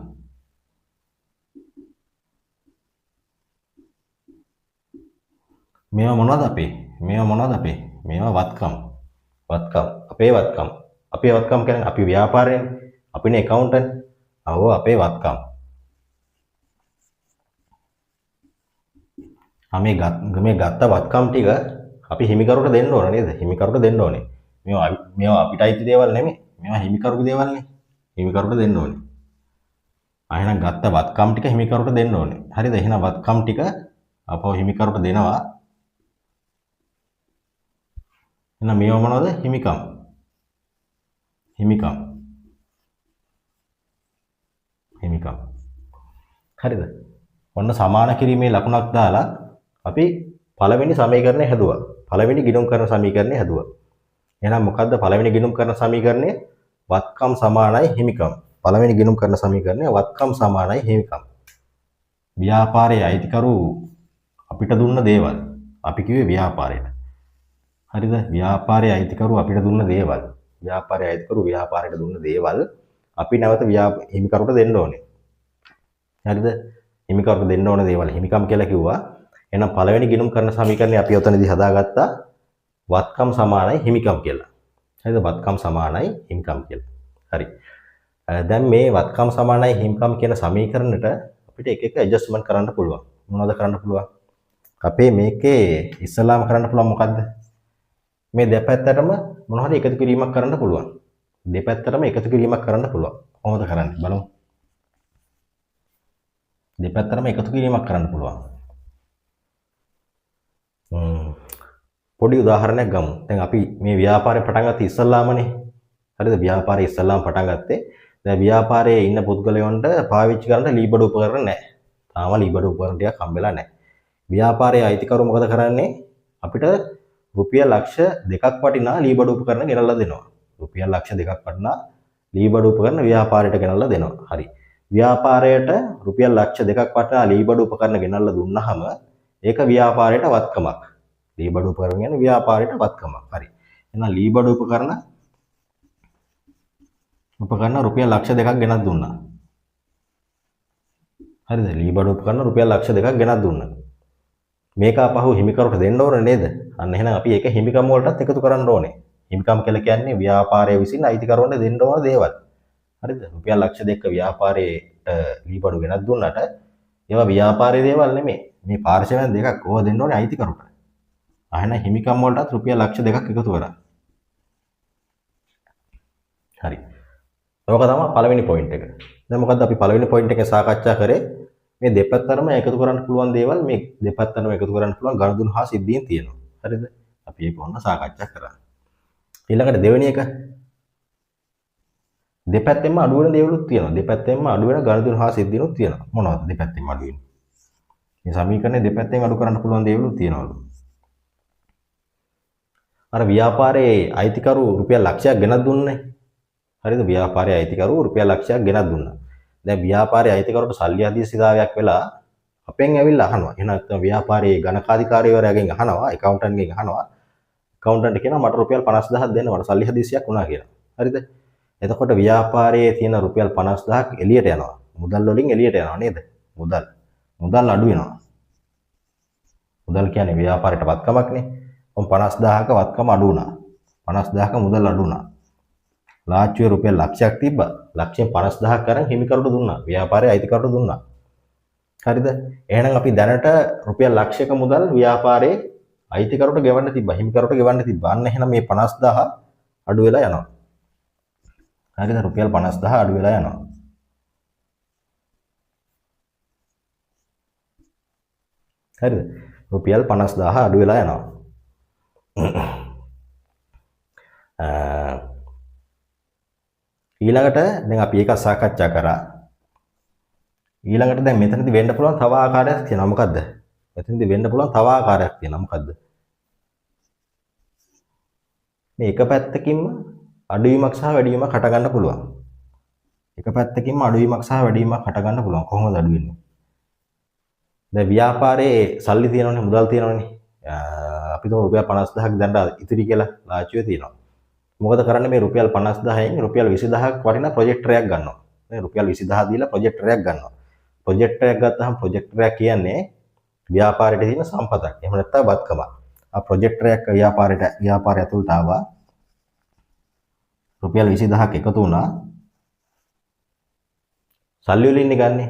මේවා මොනවද අපේ? මේවා වත්කම්. අපේ වත්කම්. අපේ වත්කම් කියන්නේ අපි ව්‍යාපාරයෙන් අපිනේ accountant. අවෝ අපේ වත්කම්. මේ ගත්ත වත්කම් ටික අපි හිමිකරුට දෙන්න ඕන නේද? හිමිකරුට දෙන්න ඕනේ. මේවා අපිට අයිති දේවල් නෙමෙයි. මේවා හිමිකරුගේ දේවල්නේ. හිමිකරුට දෙන්න ඕනේ. එහෙනම් ගත්ත වත්කම් ටික හිමිකරුට දෙන්න ඕනේ. හරිද? එහෙනම් වත්කම් ටික අපව හිමිකරුට දෙනවා. එහෙනම් මේව මොනවද? හිමිකම්. හරිද? ඔන්න සමාන කිරීමේ ලකුණක් දාලා අපි පළවෙනි සමීකරණය හැදුවා. පළවෙනි ගිණුම් කරන සමීකරණය හැදුවා. එහෙනම් මොකද්ද පළවෙනි ගිණුම් කරන සමීකරණය? වත්කම් සමානයි හිමිකම්. පළවෙනි ගිණුම් කරන සමීකරණය වත්කම් සමානයි හිමිකම්. ව්‍යාපාරයේ අයිතිකරු අපිට දුන්න දේවල්. අපි කිව්වේ ව්‍යාපාරයට. හරිද? ව්‍යාපාරයේ අයිතිකරු අපිට දුන්න දේවල්. ව්‍යාපාරයට දුන්න දේවල් අපි නැවත හිමිකරුට දෙන්න ඕනේ. හරිද? හිමිකරුට දෙන්න ඕන දේවල් හිමිකම් කියලා කිව්වා. එහෙනම් පළවෙනි ගිණුම් කරන සමීකරණය අපි ඔතනදී හදාගත්තා වත්කම් සමානයි හිමිකම් කියලා. හරිද? වත්කම් සමානයි හිමිකම් කියලා. හරි. දැන් මේ වත්කම් සමානයි හිමිකම් කියන සමීකරණයට අපිට එක එක ඇඩ්ජස්ට්මන්ට් කරන්න පුළුවන්. මොනවද කරන්න පුළුවන්? අපේ මේකේ ඉස්සලාම කරන්න පුළුවන් මොකද්ද? මේ දෙපැත්තටම මොන හරි එකතු කිරීමක් කරන්න පුළුවන්. දෙපැත්තටම එකතු කිරීමක් කරන්න පුළුවන්. කොහොමද කරන්නේ? බලමු. දෙපැත්තටම එකතු කිරීමක් කරන්න පුළුවන්. පොඩි උදාහරණයක් ගමු. දැන් අපි මේ ව්‍යාපාරේ පටන් ගත්තේ ඉස්සල්ලාමනේ. හරිද? ව්‍යාපාරේ ඉස්සල්ලාම පටන් ගත්තේ. දැන් ව්‍යාපාරයේ ඉන්න පුද්ගලයන්ට පාවිච්චි කරන්න ලීබඩු උපකරණ නැහැ. තාම ලීබඩු උපකරණ ටිකක් හම්බෙලා නැහැ. ව්‍යාපාරයේ අයිතිකරු මොකද කරන්නේ? අපිට රුපියල් ලක්ෂ 2ක් වටිනා ලීබඩු උපකරණ ගෙනල්ලා දෙනවා. රුපියල් ලක්ෂ 2ක් වටිනා ලීබඩු උපකරණ ව්‍යාපාරයට ගෙනල්ලා දෙනවා. හරි. ව්‍යාපාරයට රුපියල් ලක්ෂ 2ක් වටිනා ලීබඩු උපකරණ ගෙනල්ලා දුන්නාම ඒක ව්‍යාපාරයට වත්කමක්. ලීබඩු උපකරණ කියන්නේ ව්‍යාපාරයට වත්කමක්. හරි. එහෙනම් ලීබඩු උපකරණ රුපියල් ලක්ෂ 2ක් ගෙනත් දුන්නා. හරිද? ලීබඩු උපකරණ රුපියල් ලක්ෂ 2ක් ගෙනත් දුන්නා. මේක අපහු හිමිකරුට දෙන්න ඕනේ නේද? අන්න එහෙනම් අපි ඒක හිමිකම් වලටත් එකතු කරන්න ඕනේ. හිමිකම් කියලා කියන්නේ ව්‍යාපාරයේ විසින් අයිතිකරුවන්ට දෙන්න ඕන දේවල්. හරිද? රුපියල් ලක්ෂ 2ක ව්‍යාපාරයට ලීබඩු ගෙනත් දුන්නාට ඒවා ව්‍යාපාරයේ දේවල් නෙමෙයි. මේ පාර්ශවයන් දෙකක් ඕවා දෙන්න ඕනේ අයිතිකරුට. එහෙනම් හිමිකම් වලටත් රුපියල් ලක්ෂ 2ක් එකතු කරා. හරි. ඕක තමයි පළවෙනි පොයින්ට් එක. දැන් මොකද්ද අපි පළවෙනි පොයින්ට් එකේ සාකච්ඡා කරේ මේ දෙපැත්තටම එකතු කරන්න පුළුවන් දේවල් මේ දෙපැත්තටම එකතු කරන්න පුළුවන් ගනුදෙනු හා සිද්ධීන් තියෙනවා. හරිද? අපි ඒක ඔන්න සාකච්ඡා කරා. ඊළඟට දෙවෙනි එක දෙපැත්තෙන්ම අඩු වෙන දේවලුත් තියෙනවා. දෙපැත්තෙන්ම අඩු වෙන ගනුදෙනු හා සිද්ධීනුත් තියෙනවා. මොනවද දෙපැත්තෙන්ම අඩු වෙන්නේ? මේ සමීකරණේ දෙපැත්තෙන් අඩු කරන්න පුළුවන් දේවලුත් තියෙනවලු. අර ව්‍යාපාරයේ අයිතිකරු රුපියල් ලක්ෂයක් ගෙනත් දුන්නේ. හරිද? ව්‍යාපාරයේ අයිතිකරු රුපියල් ලක්ෂයක් ගෙනත් දුන්නා. දැන් ව්‍යාපාරයේ අයිතිකරුට සල්ලි හදිස්සිතාවයක් වෙලා අපෙන් ඇවිල්ලා අහනවා. එහෙනම් නැත්නම් ව්‍යාපාරයේ ගණකාධිකාරීවරයාගෙන් අහනවා, ඇකවුන්ටන්ට්ගෙන් අහනවා. ඇකවුන්ටන්ට් කියනවා මට රුපියල් 50000ක් දෙන්න මට සල්ලි හදිස්සියක් වුණා කියලා. හරිද? එතකොට ව්‍යාපාරයේ තියෙන රුපියල් 50000ක් එළියට යනවා. මුදල් වලින් එළියට යනවා නේද? මුදල් අඩු වෙනවා. මුදල් කියන්නේ ව්‍යාපාරයට වත්කමක්නේ. ඔම් 50000ක වත්කම අඩු වුණා. 50000ක මුදල් අඩු වුණා. ලාච්චුවේ රුපියල් ලක්ෂයක් තිබ්බා. ලක්ෂයෙන් 50000ක් අරන් හිමිකරුට දුන්නා. ව්‍යාපාරයේ අයිතිකරුට දුන්නා. හරිද? එහෙනම් අපි දැනට රුපියල් ලක්ෂයක මුදල් ව්‍යාපාරයේ අයිතිකරුට ගෙවන්න තිබ්බා. හිමිකරුට ගෙවන්න තිබ්බා. අන්න එහෙනම් මේ 50000 අඩු වෙලා යනවා. හරිද? රුපියල් 50000 අඩු වෙලා යනවා. හරිද? රුපියල් 50000 අඩු වෙලා යනවා. ඊළඟට දැන් අපි ඒක සාකච්ඡා කරා. ඊළඟට දැන් මෙතනදී වෙන්න පුළුවන් තව ආකාරයක් තියෙනවා. මොකද්ද? මෙතනදී වෙන්න පුළුවන් තව ආකාරයක් තියෙනවා. මොකද්ද? මේ එක පැත්තකින්ම අඩුවීමක් සහ වැඩිවීමක් හට ගන්න පුළුවන්. එක පැත්තකින්ම අඩුවීමක් සහ වැඩිවීමක් හට ගන්න පුළුවන්. කොහොමද අඩු වෙන්නේ? දැන් ව්‍යාපාරයේ සල්ලි තියෙනවනේ, මුදල් තියෙනවනේ. අපි තුමු රුපියල් 50000ක් දැන් ඉතිරි කියලා ලාච්චුවේ තියෙනවා. මොකද කරන්නේ මේ රුපියල් 50000න් රුපියල් 20000ක් වටිනා ප්‍රොජෙක්ටරයක් ගන්නවා. මේ රුපියල් 20000 දීලා ප්‍රොජෙක්ටරයක් ගන්නවා. ප්‍රොජෙක්ටරයක් ගත්තාම ප්‍රොජෙක්ටරයක් කියන්නේ ව්‍යාපාරයට තියෙන සම්පතක්. එහෙම නැත්නම් වත්කමක්. ආ ප්‍රොජෙක්ටරයක් ව්‍යාපාරය ඇතුළට ආවා. රුපියල් 20000ක් එකතු වුණා. සල්ලි වලින් ගන්නෙ.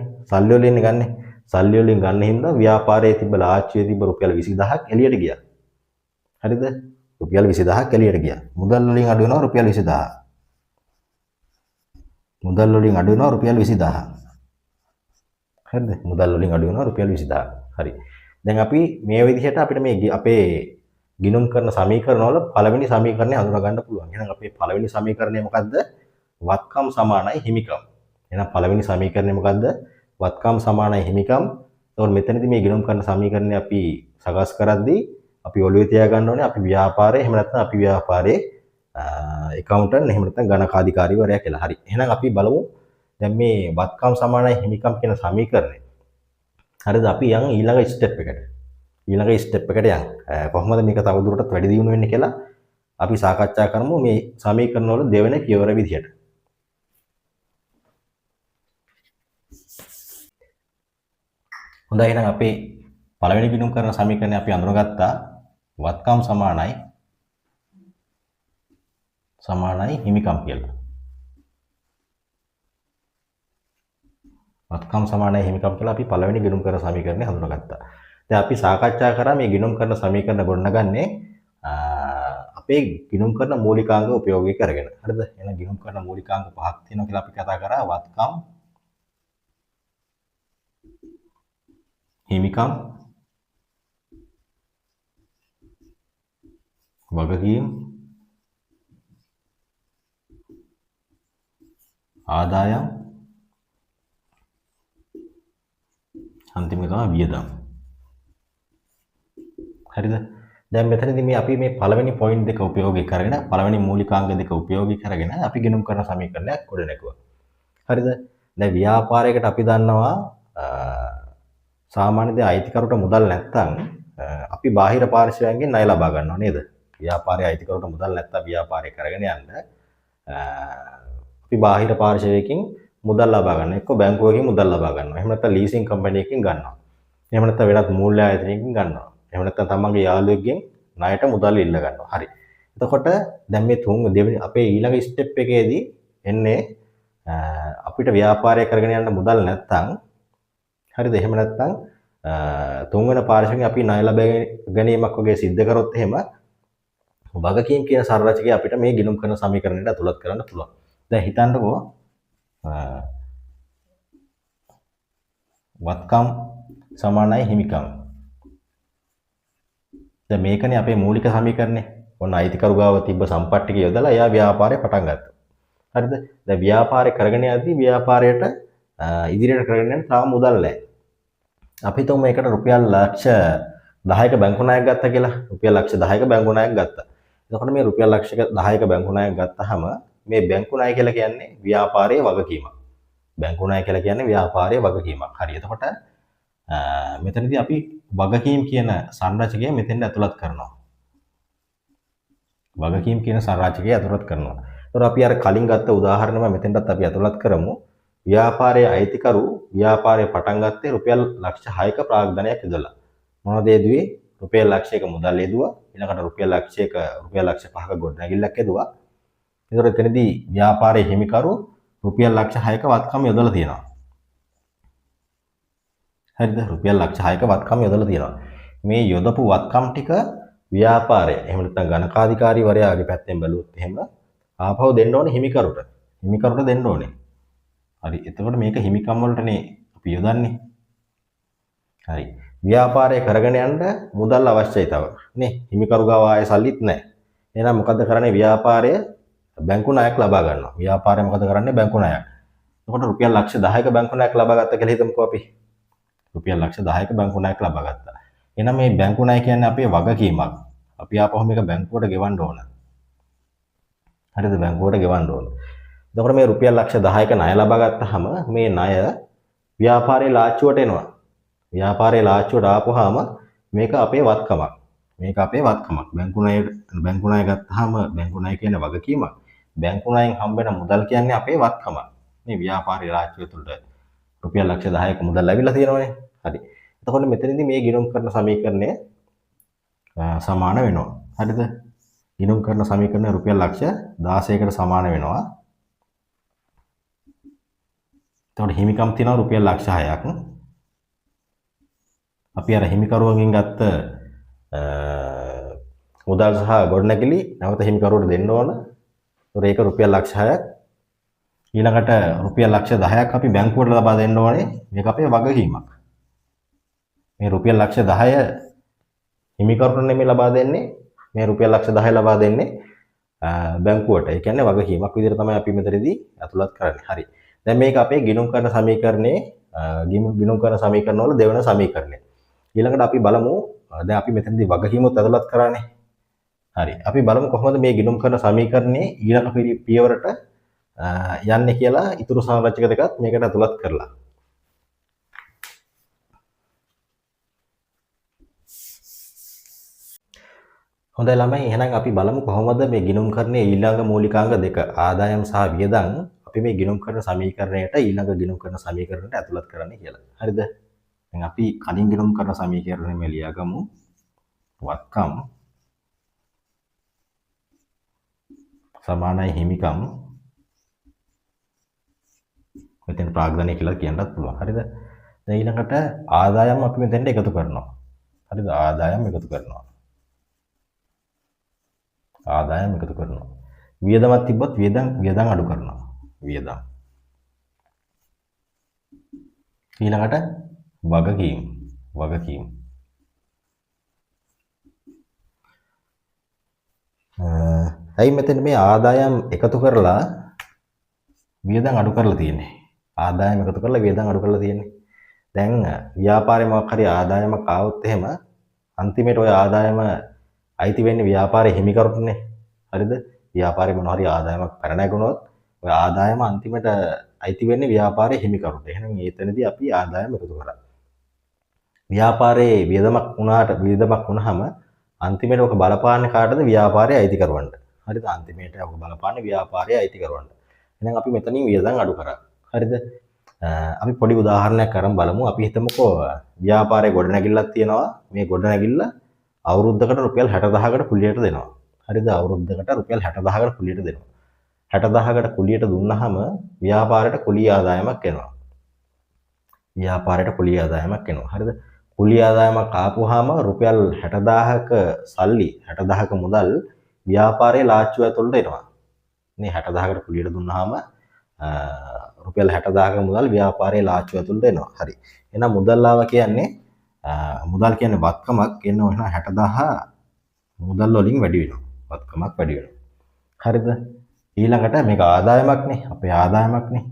සල්ලි වලින් ගන්න හින්දා ව්‍යාපාරයේ තිබ්බ ලාච්චුවේ තිබ්බ රුපියල් 20000ක් එළියට ගියා. හරිද? රුපියල් 20000ක් එළියට ගියා. මුදල් වලින් අඩු වෙනවා රුපියල් 20000. මුදල් වලින් අඩු වෙනවා රුපියල් 20000. හරිද? මුදල් වලින් අඩු වෙනවා රුපියල් 20000. හරි. දැන් අපි මේ විදිහට අපිට මේ අපේ ගිණුම් කරන සමීකරණ වල පළවෙනි සමීකරණය හඳුනා ගන්න පුළුවන්. එහෙනම් අපේ පළවෙනි සමීකරණය මොකද්ද? වත්කම් සමානයි හිමිකම්. එහෙනම් පළවෙනි සමීකරණය මොකද්ද? වත්කම් සමානයි හිමිකම්. එතකොට මෙතනදී මේ ගිණුම් කරන සමීකරණය අපි සකස් කරද්දී අපි ඔළුවේ තියාගන්න ඕනේ අපි ව්‍යාපාරයේ එහෙම නැත්නම් අපි ව්‍යාපාරයේ ඇකවුන්ටන්ට් එහෙම නැත්නම් ගණකාධිකාරීවරයා කියලා. හරි. එහෙනම් අපි බලමු දැන් මේ වත්කම් සමානයි හිමිකම් කියන සමීකරණය. හරිද? අපි යන් ඊළඟ ස්ටෙප් එකට. යන්. කොහොමද මේක තවදුරටත් වැඩි දියුණු වෙන්නේ කියලා අපි සාකච්ඡා කරමු මේ සමීකරණ වල දෙවෙනි පියවර විදිහට. හොඳයි එහෙනම් අපේ පළවෙනි ගිණුම් කරන සමීකරණය අපි අඳුනගත්තා. වත්කම් සමානයි හිමිකම් කියලා. වත්කම් සමානයි හිමිකම් කියලා අපි පළවෙනි ගිණුම් කරන සමීකරණය හඳුනගත්තා. දැන් අපි සාකච්ඡා කරා මේ ගිණුම් කරන සමීකරණ ගොඩනගන්නේ අපේ ගිණුම් කරන මූලිකාංග උපයෝගී කරගෙන. හරිද? එහෙනම් ගිණුම් කරන මූලිකාංග පහක් තියෙනවා කියලා අපි කතා කරා. වත්කම්, හිමිකම්, වගකීම්, ආදායම්, අන්තිම එක තමයි වියදම්. හරිද? දැන් මෙතනදී මේ අපි මේ පළවෙනි පොයින්ට් දෙක උපයෝගී කරගෙන පළවෙනි මූලිකාංග දෙක උපයෝගී කරගෙන අපි ගිණුම් කරන සමීකරණයක් ගොඩනැගුවා. හරිද? දැන් ව්‍යාපාරයකට අපි දන්නවා සාමාන්‍ය දේ අයිතිකරුට මුදල් නැත්තම් අපි බාහිර පාර්ශ්වයන්ගෙන් ණය ලබා ගන්නවා නේද? ව්‍යාපාරයේ අයිතිකරුට මුදල් නැත්තම් ව්‍යාපාරය කරගෙන යන්න අපි බාහිර පාර්ශ්වයකින් මුදල් ලබා ගන්නවා. එක්ක බැංකුවකින් මුදල් ලබා ගන්නවා. එහෙම නැත්නම් ලීසින් කම්පැනි එකකින් ගන්නවා. එහෙම නැත්නම් වෙනත් මූල්‍ය ආයතනයකින් ගන්නවා. එහෙම නැත්නම් තමන්ගේ යාළුවෙක්ගෙන් ණයට මුදල් ඉල්ල ගන්නවා. හරි. එතකොට දැන් මේ දෙවෙනි අපේ ඊළඟ ස්ටෙප් එකේදී එන්නේ අපිට ව්‍යාපාරය කරගෙන යන්න මුදල් නැත්තම් හරිද? එහෙම නැත්නම් තුන්වෙනි පාර්ශ්වයෙන් අපි ණය ලැබ ගැනීමක් වගේ සිද්ධ කරොත් එහෙම වගකීම් කියන සරලචකය අපිට මේ ගිණුම් කරන සමීකරණයට අතුලත් කරන්න පුළුවන්. දැන් හිතන්නකෝ වත්කම් සමානයි හිමිකම්. දැන් මේකනේ අපේ මූලික සමීකරණය. ඔන්න අයිතිකරු ගාව තිබ්බ සම්පත් ටික යොදලා එයා ව්‍යාපාරය පටන් ගත්තා. හරිද? දැන් ව්‍යාපාරය කරගෙන යද්දී ව්‍යාපාරයට ඉදිරියට කරගෙන යන්න තාම මුදල් නැහැ. අපි හිතමු මේකට රුපියල් ලක්ෂ 10ක බැංකු ණයක් ගත්තා කියලා. රුපියල් ලක්ෂ 10ක බැංකු ණයක් ගත්තා. එතකොට මේ රුපියල් ලක්ෂ 10ක බැංකු ණයක් ගත්තාම මේ බැංකු ණය කියලා කියන්නේ ව්‍යාපාරයේ වගකීමක්. බැංකු ණය කියලා කියන්නේ ව්‍යාපාරයේ වගකීමක්. හරි. එතකොට මෙතනදී අපි වගකීම් කියන සංරචකය මෙතෙන්ට ඇතුළත් කරනවා. වගකීම් කියන සංරචකය ඇතුළත් කරනවා. එතකොට අපි අර කලින් ගත්ත උදාහරණයම මෙතෙන්ටත් අපි ඇතුළත් කරමු. ව්‍යාපාරයේ අයිතිකරු ව්‍යාපාරය පටන් ගත්තේ රුපියල් ලක්ෂ 6ක ප්‍රාග්ධනයක් යොදලා. මොනවද යෙදුවේ? රුපියල් ලක්ෂයක මුදල් යෙදුවා. ඊළඟට රුපියල් ලක්ෂ 5ක ගොඩනැගිල්ලක් යෙදුවා. ඒතකොට එතනදී ව්‍යාපාරයේ හිමිකරු රුපියල් ලක්ෂ 6ක වත්කම් යොදලා තියෙනවා. හරිද? රුපියල් ලක්ෂ 6ක වත්කම් යොදලා තියෙනවා. මේ යොදපු වත්කම් ටික ව්‍යාපාරය එහෙම නැත්නම් ගණකාධිකාරීවරයාගේ පැත්තෙන් බැලුවොත් එහෙම ආපහු දෙන්න ඕනේ හිමිකරුට. හිමිකරුට දෙන්න ඕනේ. හරි. එතකොට මේක හිමිකම් වලටනේ අපි යොදන්නේ. හරි. ව්‍යාපාරය කරගෙන යන්න මුදල් අවශ්‍යයි තව. නේ? හිමිකරු ගාව ආයේ සල්ලිත් නැහැ. එහෙනම් මොකද කරන්නේ? ව්‍යාපාරය බැංකු ණයක් ලබා ගන්නවා. ව්‍යාපාරය මොකද කරන්නේ? බැංකු ණයක්. එතකොට රුපියල් ලක්ෂ 10ක බැංකු ණයක් ලබා ගත්ත කියලා හිතමුකෝ අපි. රුපියල් ලක්ෂ 10ක බැංකු ණයක් ලබා ගත්තා. එහෙනම් මේ බැංකු ණය කියන්නේ අපේ වගකීමක්. අපි ආපහු මේක බැංකුවට ගෙවන්න ඕන. හරිද? බැංකුවට ගෙවන්න ඕන. එතකොට මේ රුපියල් ලක්ෂ 10ක ණය ලබා ගත්තාම මේ ණය ව්‍යාපාරයේ ලාච්චුවට එනවා. ව්‍යාපාරයේ ලාච්චුවට ආපුවාම මේක අපේ වත්කමක්. මේක අපේ වත්කමක්. බැංකු ණය ගත්තාම බැංකු ණය කියන්නේ වගකීමක්. බැංකු ණයෙන් හම්බෙන මුදල් කියන්නේ අපේ වත්කමක්. මේ ව්‍යාපාරයේ ලාච්චුව තුළට රුපියල් ලක්ෂ 10ක මුදල් ලැබිලා තියෙනවනේ. හරි. එතකොට මෙතනදී මේ ගිණුම් කරන සමීකරණය සමාන වෙනවා. හරිද? ගිණුම් කරන සමීකරණය රුපියල් ලක්ෂ 16කට සමාන වෙනවා. එතකොට හිමිකම් තියෙනවා රුපියල් ලක්ෂ 6ක්. අපි අර හිමිකරුවගෙන් ගත්ත මුදල් සහ ගොඩනැගිලි නැවත හිමිකරුවට දෙන්න ඕන. ඒතකොට ඒක රුපියල් ලක්ෂ 6ක්. ඊළඟට රුපියල් ලක්ෂ 10ක් අපි බැංකුවට ලබා දෙන්න ඕනේ. මේක අපේ වගකීමක්. මේ රුපියල් ලක්ෂ 10 හිමිකරුට නෙමෙයි ලබා දෙන්නේ. මේ රුපියල් ලක්ෂ 10 ලබා දෙන්නේ බැංකුවට. ඒ කියන්නේ වගකීමක් විදිහට තමයි අපි මෙතනදී ඇතුළත් කරන්නේ. හරි. දැන් මේක අපේ ගිණුම් කරන සමීකරණයේ ගිණුම් කරන සමීකරණ වල දෙවන සමීකරණය. ඊළඟට අපි බලමු දැන් අපි මෙතනදී වගකීමුත් ඇතුළත් කරානේ. හරි. අපි බලමු කොහොමද මේ ගිණුම් කරන සමීකරණයේ ඊළඟ පියවරට යන්නේ කියලා ඊතුරු සංරචක දෙකත් මේකට ඇතුළත් කරලා. හොඳයි ළමයි එහෙනම් අපි බලමු කොහොමද මේ ගිණුම් කරන්නේ ඊළඟ මූලිකාංග දෙක ආදායම් සහ වියදම් අපි මේ ගිණුම් කරන සමීකරණයට ඊළඟ ගිණුම් කරන සමීකරණයට ඇතුළත් කරන්නේ කියලා. හරිද? දැන් අපි කලින් ගිණුම් කරන සමීකරණය මේ ලියාගමු. වත්කම් සමානයි හිමිකම්. මෙතන ප්‍රාග්ධනය කියලා කියන්නත් පුළුවන්. හරිද? දැන් ඊළඟට ආදායම් අපි මෙතෙන්ට එකතු කරනවා. හරිද? ආදායම් එකතු කරනවා. ආදායම් එකතු කරනවා. වියදමක් තිබ්බොත් වියදම් අඩු කරනවා. වියදම්. ඊළඟට වගකීම්. ඇයි මෙතන මේ ආදායම් එකතු කරලා වියදම් අඩු කරලා තියෙන්නේ? ආදායම් එකතු කරලා වියදම් අඩු කරලා තියෙන්නේ. දැන් ව්‍යාපාරේ මොකක් හරි ආදායමක් ආවොත් එහෙම අන්තිමේට ওই ආදායම අයිති වෙන්නේ ව්‍යාපාරයේ හිමිකරුටනේ. හරිද? ව්‍යාපාරේ මොන හරි ආදායමක් පැන නැගුණොත් ඔය ආදායම අන්තිමට අයිති වෙන්නේ ව්‍යාපාරයේ හිමිකරුට. එහෙනම් ඒතනදී අපි ආදායම එකතු කරා. ව්‍යාපාරයේ වියදමක් වුණාම අන්තිමට ඔක බලපාන්නේ කාටද? ව්‍යාපාරයේ අයිතිකරුවන්ට. හරිද? අන්තිමට ඔක බලපාන්නේ ව්‍යාපාරයේ අයිතිකරුවන්ට. එහෙනම් අපි මෙතනින් වියදම් අඩු කරා. හරිද? අපි පොඩි උදාහරණයක් අරන් බලමු. අපි හිතමුකෝ ව්‍යාපාරයේ ගොඩනැගිල්ලක් තියෙනවා. මේ ගොඩනැගිල්ල අවුරුද්දකට රුපියල් 60000කට කුලියට දෙනවා. හරිද? අවුරුද්දකට රුපියල් 60000කට කුලියට දෙනවා. 60000කට කුලියට දුන්නාම ව්‍යාපාරයට කුලී ආදායමක් එනවා. හරිද? කුලී ආදායමක් ආපුවාම රුපියල් 60000ක සල්ලි 60000ක මුදල් ව්‍යාපාරයේ ලාච්චුව ඇතුළට එනවා. මේ 60000කට කුලියට දුන්නාම රුපියල් 60000ක මුදල් ව්‍යාපාරයේ ලාච්චුව ඇතුළට එනවා. හරි. එහෙනම් මුදල් ආවා කියන්නේ මුදල් කියන්නේ වත්කමක් එන්න ඕන 60000 මුදල් වලින් වැඩි වෙනවා. වත්කමක් වැඩි වෙනවා. හරිද? ඊළඟට මේක ආදායමක්නේ. අපේ ආදායමක්නේ.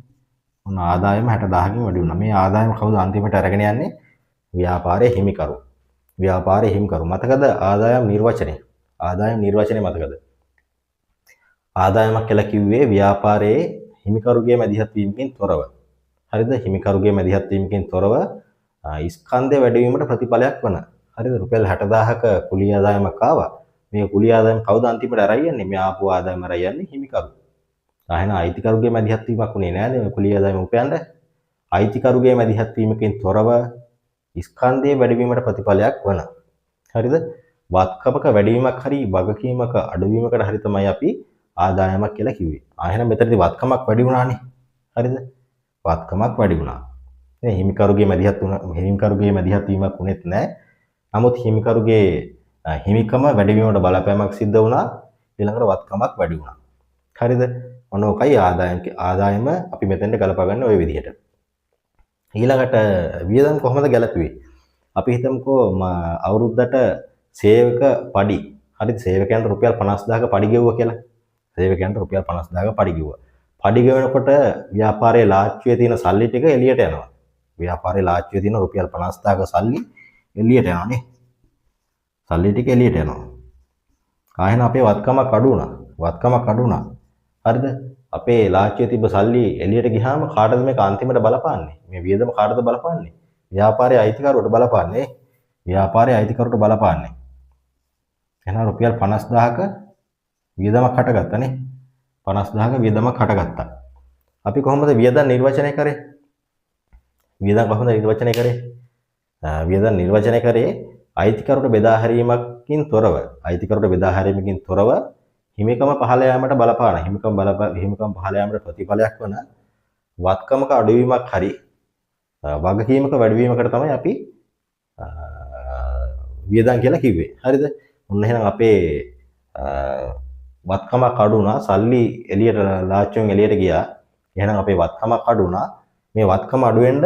ඔන්න ආදායම 60000කින් වැඩි වුණා. මේ ආදායම කවුද අන්තිමට අරගෙන යන්නේ? ව්‍යාපාරයේ හිමිකරු. ව්‍යාපාරයේ හිමිකරු. මතකද ආදායම් නිර්වචනය? ආදායම් නිර්වචනය මතකද? ආදායමක් කියලා කිව්වේ ව්‍යාපාරයේ හිමිකරුගේ මැදිහත් වීමකින් තොරව. හරිද? හිමිකරුගේ මැදිහත් වීමකින් තොරව ස්කන්ධය වැඩි වීමට ප්‍රතිඵලයක් වන. හරිද? රුපියල් 60000ක කුලී ආදායමක් ආවා. මේ කුලී ආදායම කවුද අන්තිමට අරයි යන්නේ? මේ ආපු ආදායම අරයි යන්නේ හිමිකරු. එහෙනම් අයිතිකරුගේ මැදිහත් වීමක් උනේ නෑද මේ කුලී ආදායම උපයන්න? අයිතිකරුගේ මැදිහත් වීමකින් තොරව ස්කන්ධයේ වැඩිවීමට ප්‍රතිඵලයක් වන. හරිද? වත්කමක වැඩිවීමක් හරි වගකීමක අඩුවීමකට හරි තමයි අපි ආදායමක් කියලා කිව්වේ. එහෙනම් මෙතනදී වත්කමක් වැඩි වුණානේ. හරිද? වත්කමක් වැඩි වුණා. මේ හිමිකරුගේ මැදිහත් වීමක් උනේත් නෑ. නමුත් හිමිකරුගේ හිමිකම වැඩිවීමට බලපෑමක් සිද්ධ වුණා. ඊළඟට වත්කමක් වැඩි වුණා. හරිද? මොනෝකයි ආදායම අපි මෙතෙන්ට ගලපා ගන්න ওই විදිහට. ඊළඟට වියදම් කොහොමද ගැලපුවේ? අපි හිතමුකෝ අවුරුද්දට සේවක පඩි. හරිද? සේවකයන්ට රුපියල් 50000ක පඩි ගෙවුවා කියලා. සේවකයන්ට රුපියල් 50000ක පඩි ගෙවුවා. පඩි ගෙවනකොට ව්‍යාපාරයේ ලාච්චුවේ තියෙන සල්ලි ටික එළියට යනවා. ව්‍යාපාරයේ ලාච්චුවේ තියෙන රුපියල් 50000ක සල්ලි එළියට යනවානේ. සල්ලි ටික එළියට යනවා. ආයෙත් අපේ වත්කමක් අඩු වුණා. වත්කමක් අඩු වුණා. හරිද? අපේ ලාච්චුවේ තිබ්බ සල්ලි එළියට ගියාම කාටද මේක අන්තිමට බලපාන්නේ? මේ වියදම කාටද බලපාන්නේ? ව්‍යාපාරයේ අයිතිකරුවට බලපාන්නේ. ව්‍යාපාරයේ අයිතිකරුවට බලපාන්නේ. එහෙනම් රුපියල් 50000ක වියදමක් හටගත්තානේ. 50000ක වියදමක් හටගත්තා. අපි කොහොමද වියදම් නිර්වචනය කරේ? වියදම් කොහොමද නිර්වචනය කරේ? වියදම් නිර්වචනය කරේ අයිතිකරුවට බෙදා හැරීමකින් තොරව හිමිකම පහළ යාමට බලපාන හිමිකම පහළ යාමට ප්‍රතිඵලයක් වන වත්කමක අඩුවීමක් හරි වගකීමක වැඩිවීමකට තමයි අපි වියදම් කියලා කිව්වේ. හරිද? ඔන්න එහෙනම් අපේ වත්කමක් අඩු වුණා. සල්ලි එළියට ලාච්චුවෙන් එළියට ගියා. එහෙනම් අපේ වත්කමක් අඩු වුණා. මේ වත්කම අඩු වෙන්න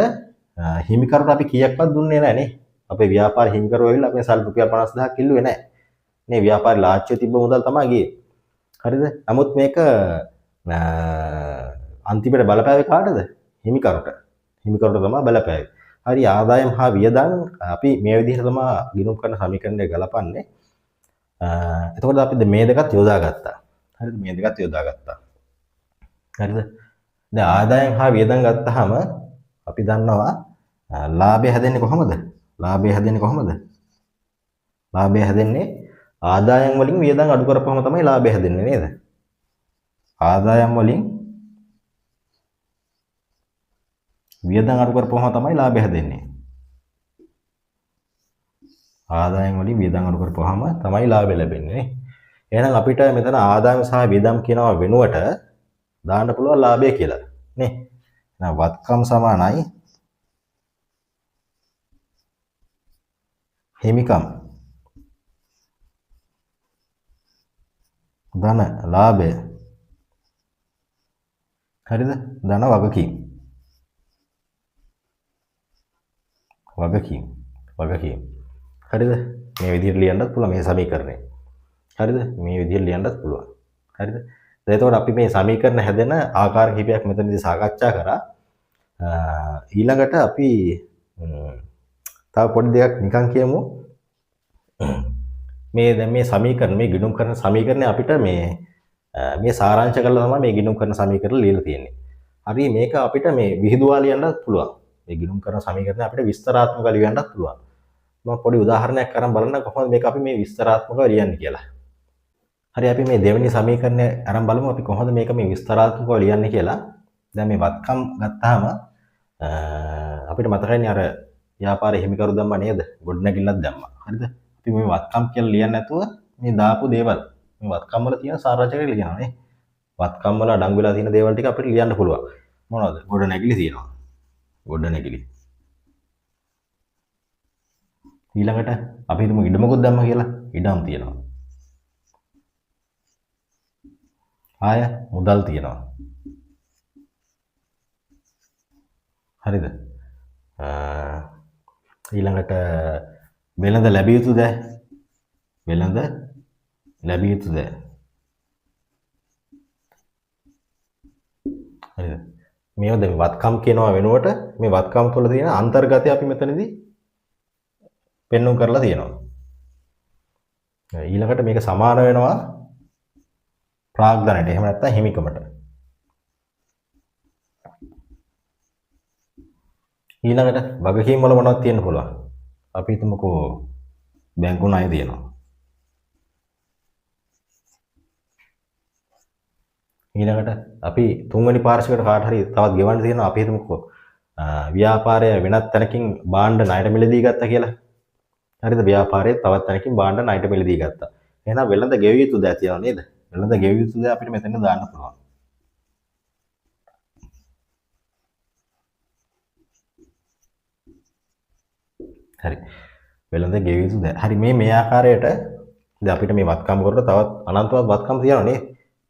හිමිකරුට අපි කීයක්වත් දුන්නේ නැහැ නේ. අපේ ව්‍යාපාර හිමිකරුවෝ ඇවිල්ලා අපේ සල්ලි රුපියල් 50000ක් කිල්ලුවේ නැහැ. මේ ව්‍යාපාර ලාච්චුවේ තිබ්බ මුදල් තමයි ගියේ. හරිද? නමුත් මේක අන්තිමට බලපෑවේ කාටද? හිමිකරුට. හිමිකරුට තමයි බලපෑවේ. හරි ආදායම් හා වියදම් අපි මේ විදිහට තමයි ගිණුම් කරන සමීකරණය ගලපන්නේ. එතකොට අපි මේ දෙකත් යොදාගත්තා. හරිද? මේ දෙකත් යොදාගත්තා. හරිද? දැන් ආදායම් හා වියදම් ගත්තාම අපි දන්නවා ලාභය හැදෙන්නේ කොහොමද? ලාභය හැදෙන්නේ ආදායම් වලින් වියදම් අඩු කරපුවම තමයි ලාභය හැදෙන්නේ නේද? ආදායම් වලින් වියදම් අඩු කරපුවම තමයි ලාභය හැදෙන්නේ. ආදායම් වලින් වියදම් අඩු කරපුවාම තමයි ලාභය ලැබෙන්නේ නේ. එහෙනම් අපිට මෙතන ආදායම සහ වියදම් කියනවා වෙනුවට දාන්න පුළුවන් ලාභය කියලා නේ. එහෙනම් වත්කම් සමානයි හිමිකම් ධන ලාභය. හරිද? ධන වගකීම්. හරිද? මේ විදිහට ලියන්නත් පුළුවන් මේ සමීකරණය. හරිද? මේ විදිහට ලියන්නත් පුළුවන්. හරිද? දැන් එතකොට අපි මේ සමීකරණ හැදෙන ආකාර කිහිපයක් මෙතනදී සාකච්ඡා කරා. ඊළඟට අපි තව පොඩි දෙයක් නිකන් කියමු. මේ දැන් මේ සමීකරණ මේ ගිණුම් කරන සමීකරණය අපිට මේ සාරාංශ කරලා තමයි මේ ගිණුම් කරන සමීකරණ ලියලා තියෙන්නේ. හරි මේක අපිට මේ විහිදුවා ලියන්නත් පුළුවන්. මේ ගිණුම් කරන සමීකරණය අපිට විස්තරාත්මකව ලියන්නත් පුළුවන්. මම පොඩි උදාහරණයක් අරන් බලන්න කොහොමද මේක අපි මේ විස්තරාත්මකව ලියන්නේ කියලා. හරි අපි මේ දෙවෙනි සමීකරණය අරන් බලමු අපි කොහොමද මේක මේ විස්තරාත්මකව ලියන්නේ කියලා. දැන් මේ වත්කම් ගත්තාම අපිට මතකයිනේ අර ව්‍යාපාරයේ හිමිකරු දැම්මා නේද? ගොඩනැගිල්ලක් දැම්මා. හරිද? අපි මේ වත්කම් කියලා ලියන්නේ නැතුව මේ දාපු දේවල් මේ වත්කම් වල තියෙන සාරාංශය කියලා ලියනවා නේ. වත්කම් වල අඩංගු වෙලා තියෙන දේවල් ටික අපිට ලියන්න පුළුවන්. මොනවද? ගොඩනැගිලි තියෙනවා. ගොඩනැගිලි. ඊළඟට අපි හිතමු ඉඩමකුත් දැම්මා කියලා. ඉඩම් තියෙනවා. ආය මුදල් තියෙනවා. හරිද? ඊළඟට වෙළඳ ලැබිය යුතුද? වෙළඳ ලැබිය යුතුද? හරිද? මේවා දැන් වත්කම් කියනවා වෙනුවට මේ වත්කම් තුළ තියෙන අන්තර්ගතය අපි මෙතනදී පෙන්වුම් කරලා තියෙනවා. ඊළඟට මේක සමාන වෙනවා ප්‍රාග්ධනයට. එහෙම නැත්නම් හිමිකමට. ඊළඟට වගකීම් වල මොනවද තියෙන්න පුළුවන්? අපි හිතමුකෝ බැංකු ණය තියෙනවා. ඊළඟට අපි තුන්වෙනි පාර්ශ්වයකට කාට හරි තවත් ගෙවන්න තියෙනවා. අපි හිතමුකෝ ව්‍යාපාරය වෙනත් තැනකින් භාණ්ඩ ණයට මිලදී ගත්තා කියලා. හරිද? ව්‍යාපාරයේ තවත් තැනකින් භාණ්ඩ ණයට මිලදී ගත්තා. එහෙනම් වෙළඳ ගෙවිය යුතුද ඇතියව නේද? වෙළඳ ගෙවිය යුතුද අපිට මෙතන දාන්න පුළුවන්. හරි. වෙළඳ ගෙවිය යුතුද? හරි මේ ආකාරයට දැන් අපිට මේ වත්කම් කරලා තවත් අනන්තවත් වත්කම් තියෙනවා නේද?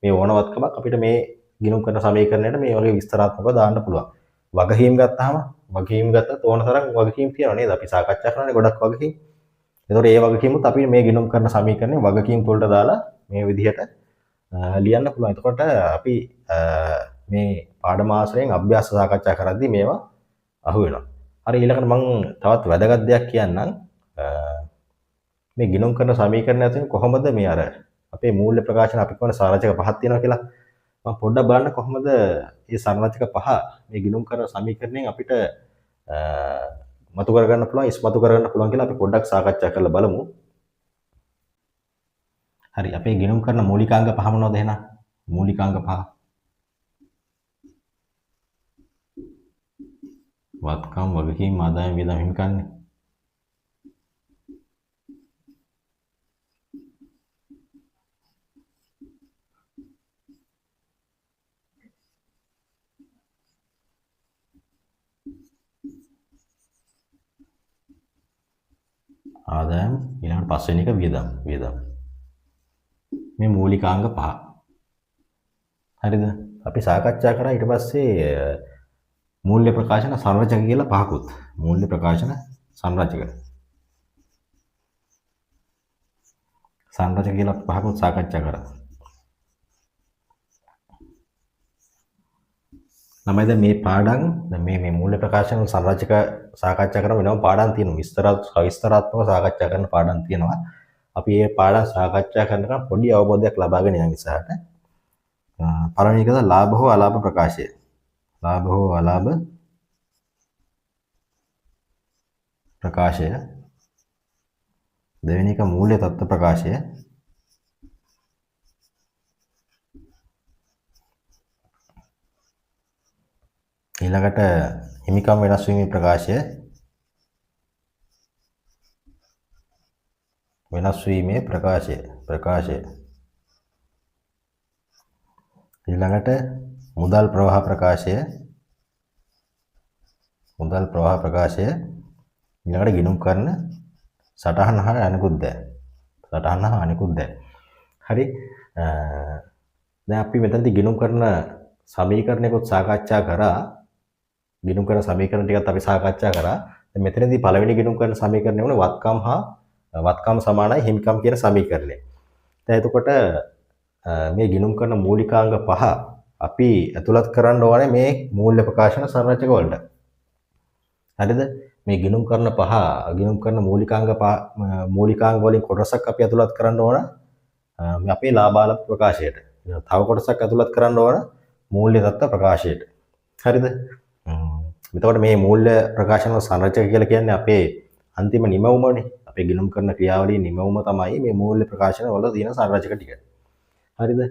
මේ ඕන වත්කමක් අපිට මේ ගිණුම් කරන සමීකරණයට මේ වගේ විස්තරාත්මකව දාන්න පුළුවන්. වගකීම් ගත්තාම වගකීම් ගත්තත් ඕන තරම් වගකීම් තියෙනවා නේද? අපි සාකච්ඡා කරන්නේ ගොඩක් වගකීම්. ඒතකොට ඒ වගකීමුත් අපි මේ ගිණුම් කරන සමීකරණය වගකීම් තුලට දාලා මේ විදිහට ලියන්න පුළුවන්. එතකොට අපි මේ පාඩම ආශ්‍රයෙන් අභ්‍යාස සාකච්ඡා කරද්දී මේවා අහු වෙනවා. හරි ඊළඟට මම තවත් වැදගත් දෙයක් කියන්නම්. මේ ගිණුම් කරන සමීකරණ ඇතුලේ කොහොමද මේ අර අපේ මූල්‍ය ප්‍රකාශන අපි කරන සාරාංශක පහක් තියෙනවා කියලා. මම පොඩ්ඩක් බලන්න කොහොමද මේ සාරාංශක පහ මේ ගිණුම් කරන සමීකරණයෙන් අපිට මතු කරගන්න පුළුවන් ඉස්මතු කරගන්න පුළුවන් කියලා අපි පොඩ්ඩක් සාකච්ඡා කරලා බලමු. හරි අපේ ගිණුම් කරන මූලිකාංග පහ මොනවද එහෙනම්? මූලිකාංග පහ. වත්කම් වගකීම් ආදායම් වියදම් හිමිකන්නේ. ආදායම් ඊළඟට පස්වෙනි එක වියදම්. මේ මූලිකාංග පහ. හරිද? අපි සාකච්ඡා කරා ඊට පස්සේ මූල්‍ය ප්‍රකාශන සංරචක කියලා පහකුත්. මූල්‍ය ප්‍රකාශන සංරචක කියලා පහකුත් සාකච්ඡා කරා. ළමයි දැන් මේ පාඩම් දැන් මේ මූල්‍ය ප්‍රකාශන සංරචක සාකච්ඡා කරන වෙනම පාඩම් තියෙනවා. විස්තරාත්මක සාකච්ඡා කරන පාඩම් තියෙනවා. අපි මේ පාඩම් සාකච්ඡා කරනකම් පොඩි අවබෝධයක් ලබාගෙන යන ඉස්සරහට පළවෙනි එක තමයි ලාභ හෝ අලාභ ප්‍රකාශය. ලාභ හෝ අලාභ ප්‍රකාශය. දෙවෙනි එක මූල්‍ය තත්ත්ව ප්‍රකාශය. ඊළඟට හිමිකම් වෙනස් වීමේ ප්‍රකාශය. ඊළඟට මුදල් ප්‍රවාහ ප්‍රකාශය. ඊළඟට ගිණුම් කරන සටහන හා අනිකුත් දෑ. හරි. දැන් අපි මෙතනදී ගිණුම් කරන සමීකරණයකොත් සාකච්ඡා කරා. ගිණුම් කරන සමීකරණ ටිකත් අපි සාකච්ඡා කරා. දැන් මෙතනදී පළවෙනි ගිණුම් කරන සමීකරණය වුණේ වත්කම් සමානයි හිමිකම් කියන සමීකරණය. දැන් එතකොට මේ ගිණුම් කරන මූලිකාංග පහ අපි ඇතුළත් කරන්න ඕනේ මේ මූල්‍ය ප්‍රකාශන සංරචක වලට. හරිද? මේ ගිණුම් කරන මූලිකාංග වලින් කොටසක් අපි ඇතුළත් කරන්න ඕන මේ අපේ ලාභාලාභ ප්‍රකාශයට. තව කොටසක් ඇතුළත් කරන්න ඕන මූල්‍ය තත්ත්ව ප්‍රකාශයට. හරිද? එතකොට මේ මූල්‍ය ප්‍රකාශන සංරචක කියලා කියන්නේ අපේ අන්තිම නිමවුමනේ. අපේ ගිණුම් කරන ක්‍රියාවලියේ නිමවුම තමයි මේ මූල්‍ය ප්‍රකාශන වල තියෙන සංරචක ටික. හරිද?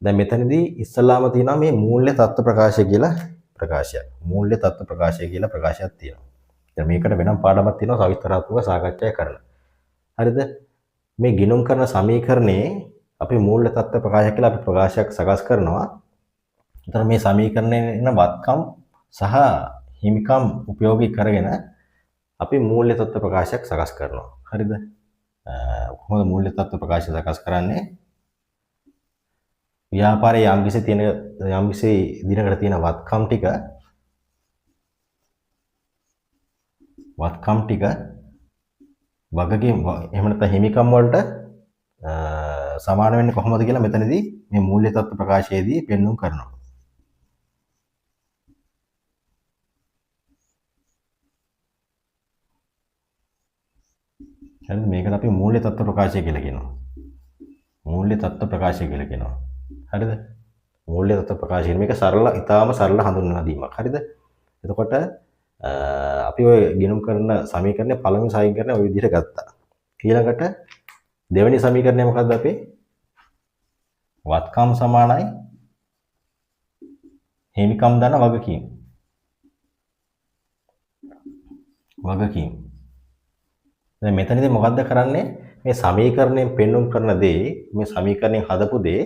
දැන් මෙතනදී ඉස්සල්ලාම තියෙනවා මේ මූල්‍ය තත්ත්ව ප්‍රකාශය කියලා ප්‍රකාශයක්. තියෙනවා. දැන් මේකට වෙනම පාඩමක් තියෙනවා සවිස්තරාත්මකව සාකච්ඡා කරලා. හරිද? මේ ගිණුම් කරන සමීකරණේ අපි මූල්‍ය තත්ත්ව ප්‍රකාශය කියලා අපි ප්‍රකාශයක් සකස් කරනවා. එතන මේ සමීකරණයේ එන වත්කම් සහ හිමිකම් උපයෝගී කරගෙන අපි මූල්‍ය තත්ත්ව ප්‍රකාශයක් සකස් කරනවා. හරිද? කොහොමද මූල්‍ය තත්ත්ව ප්‍රකාශය සකස් කරන්නේ? ව්‍යාපාරයේ යම්කිසි දිනකට තියෙන වත්කම් ටික වත්කම් ටික වගකීම් එහෙම නැත්නම් හිමිකම් වලට සමාන වෙන්නේ කොහොමද කියලා මෙතනදී මේ මූල්‍ය තත්ත්ව ප්‍රකාශයේදී පෙන්වුම් කරනවා. හරිද? මේකට අපි මූල්‍ය තත්ත්ව ප්‍රකාශය කියලා කියනවා. මූල්‍ය තත්ත්ව ප්‍රකාශය කියලා කියනවා. හරිද? මූල්‍ය තත්ත්ව ප්‍රකාශය මේක සරල, ඉතාම සරල හඳුන්වා දීමක්. හරිද? එතකොට අපි ඔය ගිණුම් කරන සමීකරණය පළවෙනි සමීකරණය ඔය විදිහට ගත්තා. ඊළඟට දෙවෙනි සමීකරණය මොකද්ද අපේ? වත්කම් සමානයි හිමිකම් දන වගකීම්. වගකීම්. දැන් මෙතනදී මොකද්ද කරන්නේ? මේ සමීකරණයෙන් පෙන්වුම් කරන දේ, මේ සමීකරණයෙන් හදපු දේ